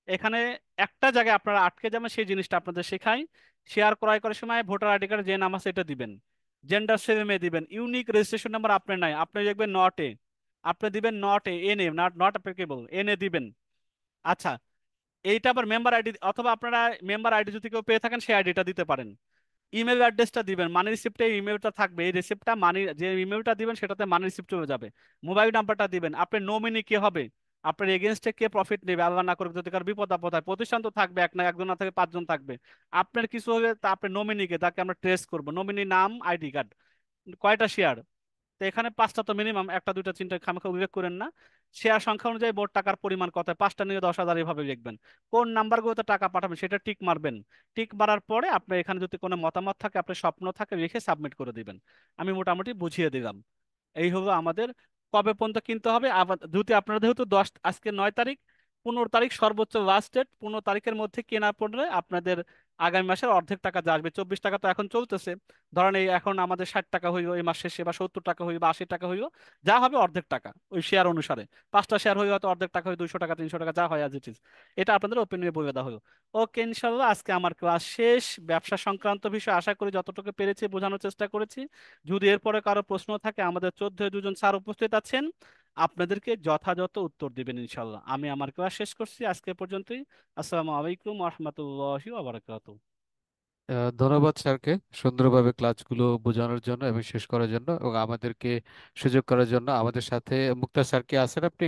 এখানে। একটা জায়গায় আপনারা আটকে যাবেন, সেই জিনিসটা আপনাদের শেখাই। শেয়ার ক্রয় করার সময় ভোটার আইডি কার্ডে যে নাম আছে এটা দিবেন, জেন্ডার ছেলে মেয়ে দিবেন, ইউনিক রেজিস্ট্রেশন নাম্বার আপনার নাই, আপনি দেখবেন নট এ, আপনি দিবেন not a, N A, not not applicable, N A দিবেন। আচ্ছা, এইটা আবার মেম্বার আইডি, অথবা আপনারা মেম্বার আইডি যদি কেউ পেয়ে থাকেন সেই আইডিটা দিতে পারেন। ইমেল অ্যাড্রেসটা দিবেন, মানি রিসিপ্টে ইমেলটা থাকবে, এই রিসিপ্টটা মানি, যে ইমেলটা দিবেন সেটাতে মানি রিসিপ্ট চলে যাবে। মোবাইল নাম্বারটা দিবেন, আপনার নমিনি কে হবে, আপনার এগেনস্টে কে প্রফিট নেবে, আল্লাহ না করুক যদি কারো বিপদ আপদ হয়, প্রতিষ্ঠান তো থাকবে, এক না একজন না থাকে 5 জন থাকবে। আপনার কিছু হলে তা আপনার নমিনিকে, তাকে আমরা ট্রেস করবো, নমিনি নাম, আইডি কার্ড, কয়টা শেয়ার, তো এখানে পাঁচটা তো মিনিমাম, একটা দুইটা তিনটা খামাখা উল্লেখ করেন না। শেয়ার সংখ্যা অনুযায়ী মোট টাকার পরিমাণ কত হয়, পাঁচটা নিয়ে 10,000 এভাবে লিখবেন। কোন নাম্বারগুলোতে টাকা পাঠাবেন সেটা টিক মারবেন। টিক মারার পরে আপনার এখানে যদি কোনো মতামত থাকে, আপনার স্বপ্ন থাকে, লিখে সাবমিট করে দিবেন। আমি মোটামুটি বুঝিয়ে দিলাম। এই হলো আমাদের কবে পর্যন্ত কিনতে হবে। আবার যদি আপনারা যেহেতু 10, আজকে 9 তারিখ, 15 তারিখ সর্বোচ্চ লাস্ট ডেট, 15 তারিখের মধ্যে কেনার পড়লে আপনাদের আগামী মাসের অর্ধেক টাকা যা আসবে, 24 টাকা তো এখন চলতেছে, ধরেন এই এখন আমাদের 60 টাকা হইলো এই মাস শেষে, বা 70 টাকা হইলো, বা 80 টাকা হইলো, যা হবে অর্ধেক টাকা ওই শেয়ার অনুসারে। পাঁচটা শেয়ার হইলো হয়তো অর্ধেক টাকা হয় 200 টাকা 300 টাকা, যা হয় অ্যাজ ইট ইজ। এটা আপনাদের ওপেনিয়ে বলে দেওয়া হলো। ওকে, ইনশাল্লাহ আজকে আমার ক্লাস শেষ। ব্যবসা সংক্রান্ত বিষয় আশা করি যতটুকু পেরেছি বোঝানোর চেষ্টা করেছি। যদি এরপরে কারো প্রশ্ন থাকে, আমাদের 14 দুজন স্যার উপস্থিত আছেন, আপনাদেরকে যথাযথ উত্তর দিবেন ইনশাল্লাহ। আমি আমার ক্লাস শেষ করছি আজকে পর্যন্তই। আসসালামু আলাইকুম রহমতুল্লাহি ওয়া বারাকাতুহু। ধন্যবাদ স্যারকে সুন্দরভাবে ক্লাসগুলো বোঝানোর জন্য এবং শেষ করার জন্য এবং আমাদেরকে সুযোগ করার জন্য। আমাদের সাথে মুক্তা স্যার কি আছেন আপনি?